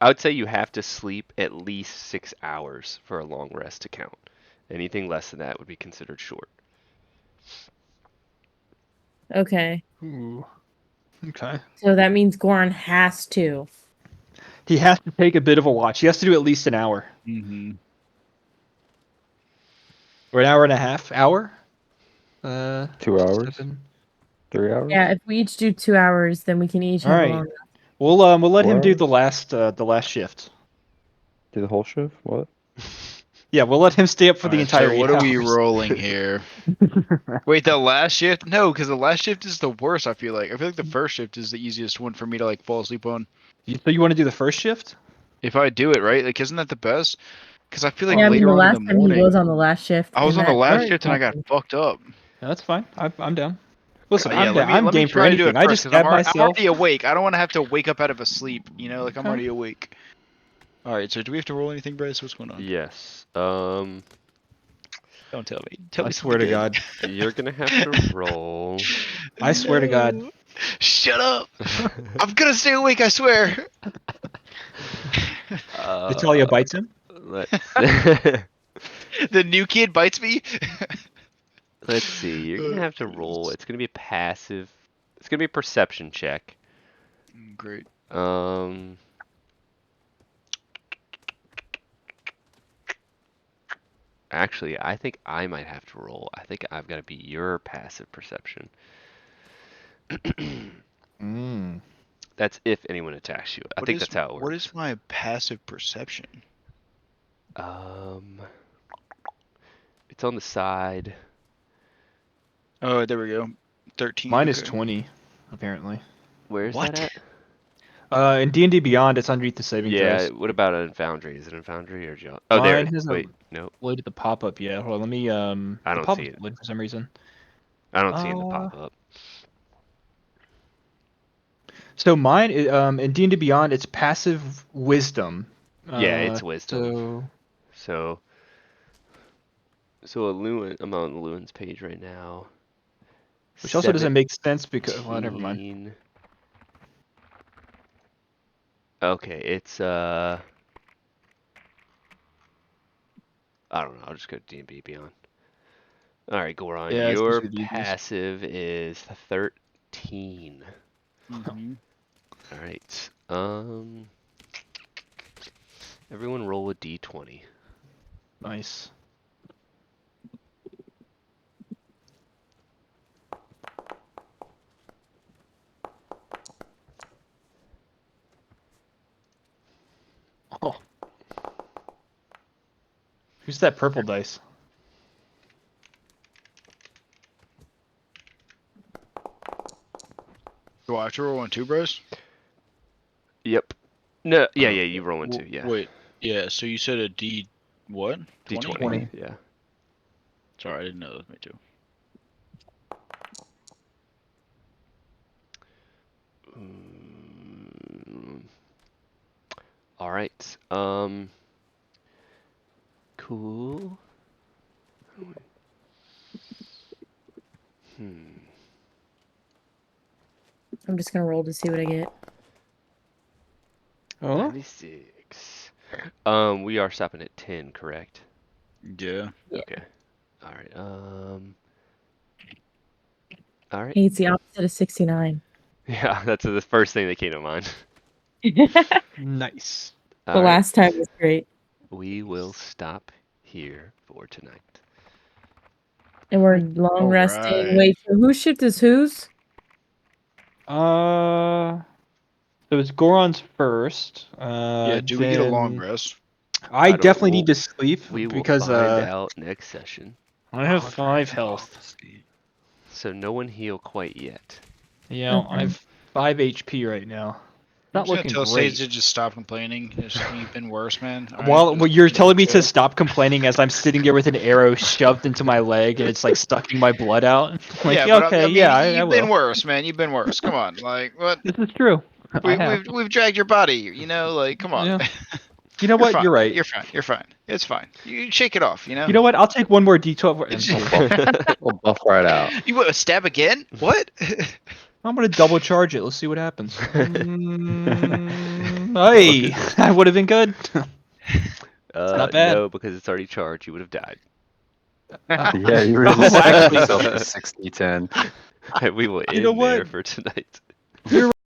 I would say you have to sleep at least 6 hours for a long rest to count. Anything less than that would be considered short. Okay. Ooh. Okay. So that means Goran has to. He has to take a bit of a watch. He has to do at least an hour Mm-hmm. or an hour and a half. Hour. 2 hours? 7. 3 hours? Yeah, if we each do 2 hours, then we can each All have right. a long. We'll let 4 him do hours? the last shift. Do the whole shift? What? Yeah, we'll let him stay up for the entire So what 8 are we hours. rolling here? Wait, the last shift? No, because the last shift is the worst. I feel like the first shift is the easiest one for me to like fall asleep on. So you want to do the first shift? If I do it right, like isn't that the best? Because I feel like Yeah, I mean, later the on in last the time he morning, was on the last shift. I was and on the that last Alright. shift and I got fucked up. No, that's fine. I'm down. Listen, Yeah, I'm down. I'm let me game for try to do anything. it I first just because stabbed I'm myself. already awake. I don't want to have to wake up out of a sleep. You know, like I'm Okay. already awake. All right, so do we have to roll anything, Bryce? What's going on? Yes. Don't tell me. Tell I me swear to something God. You're gonna have to roll. I swear to God. No. Shut up! I'm gonna stay awake. I swear. Natalia bites him. Let's The new kid bites me. let's see. You're gonna have to roll. It's gonna be a passive. It's gonna be a perception check. Great. Actually, I think I might have to roll. I think I've got to be your passive perception. Mm. That's if anyone attacks you. I think that's how it works. What is my passive perception? It's on the side. Oh, there we go. 13. Mine is okay. 20, apparently. Where's What? that at? In D&D Beyond, it's underneath the saving Yeah. throws. What about in Foundry? Is it in Foundry or John? Oh, there. Mine hasn't Wait. Nope. loaded the pop-up yet. Hold on, let me I the don't pop-up's see it. loaded for some reason. I don't see it in the pop-up. So mine, in D&D Beyond, it's passive wisdom. Yeah, it's wisdom. So So I'm on Lewin's page right now. which also doesn't make sense because well, never mind. 17. Okay, it's I don't know. I'll just go to D&B Beyond. All right, Goran, Yeah, it's your supposed to be the easiest. passive is 13. Mhm. All right. Everyone roll a d20. Nice. Oh. Who's that purple dice? Do I have to roll one too, bros? Yep. No, yeah, Oh, you roll one too. Yeah. Wait. Yeah, so you said a D what? D20. 20. Yeah. Sorry, I didn't know that was me too. All right. Cool. I'm just gonna roll to see what I get. Oh. 96. We are stopping at 10, correct? Yeah. Yeah. Okay. All right. All right. Hey, it's the opposite of 69. Yeah, that's the first thing that came to mind. The Nice. All right. last time was great. We will stop here for tonight. And we're long All resting. right. Wait, so whose shift is whose? So it's Goron's first. Yeah, do we get a long then rest? I don't definitely know. need to sleep We will because find out next session. I have 5 health. So no one heal quite yet. Yeah, I Okay. have 5 HP right now. not I'm looking tell great. Sage to just stop complaining. You've been worse, man. All right, Well, just- you're telling me to stop complaining as I'm sitting there with an arrow shoved into my leg and it's like sucking my blood out. Like, yeah, yeah, but okay, I mean, yeah, I you've been will. worse, man. You've been worse. Come on, like what? This is true. I have. We've dragged your body. You know, like come on. Yeah. You know You're what? fine. You're right. You're fine. You're fine. It's fine. You shake it off. You know. You know what? I'll take one more D12. I'm kidding. We'll buff right out. You want to stab again? What? I'm gonna double charge it. Let's see what happens. Hey, that would have been good. not bad. No, because it's already charged. You would have died. Yeah, you really Oh, set actually- yourself a 60-10. We will You know end there what? for tonight. You're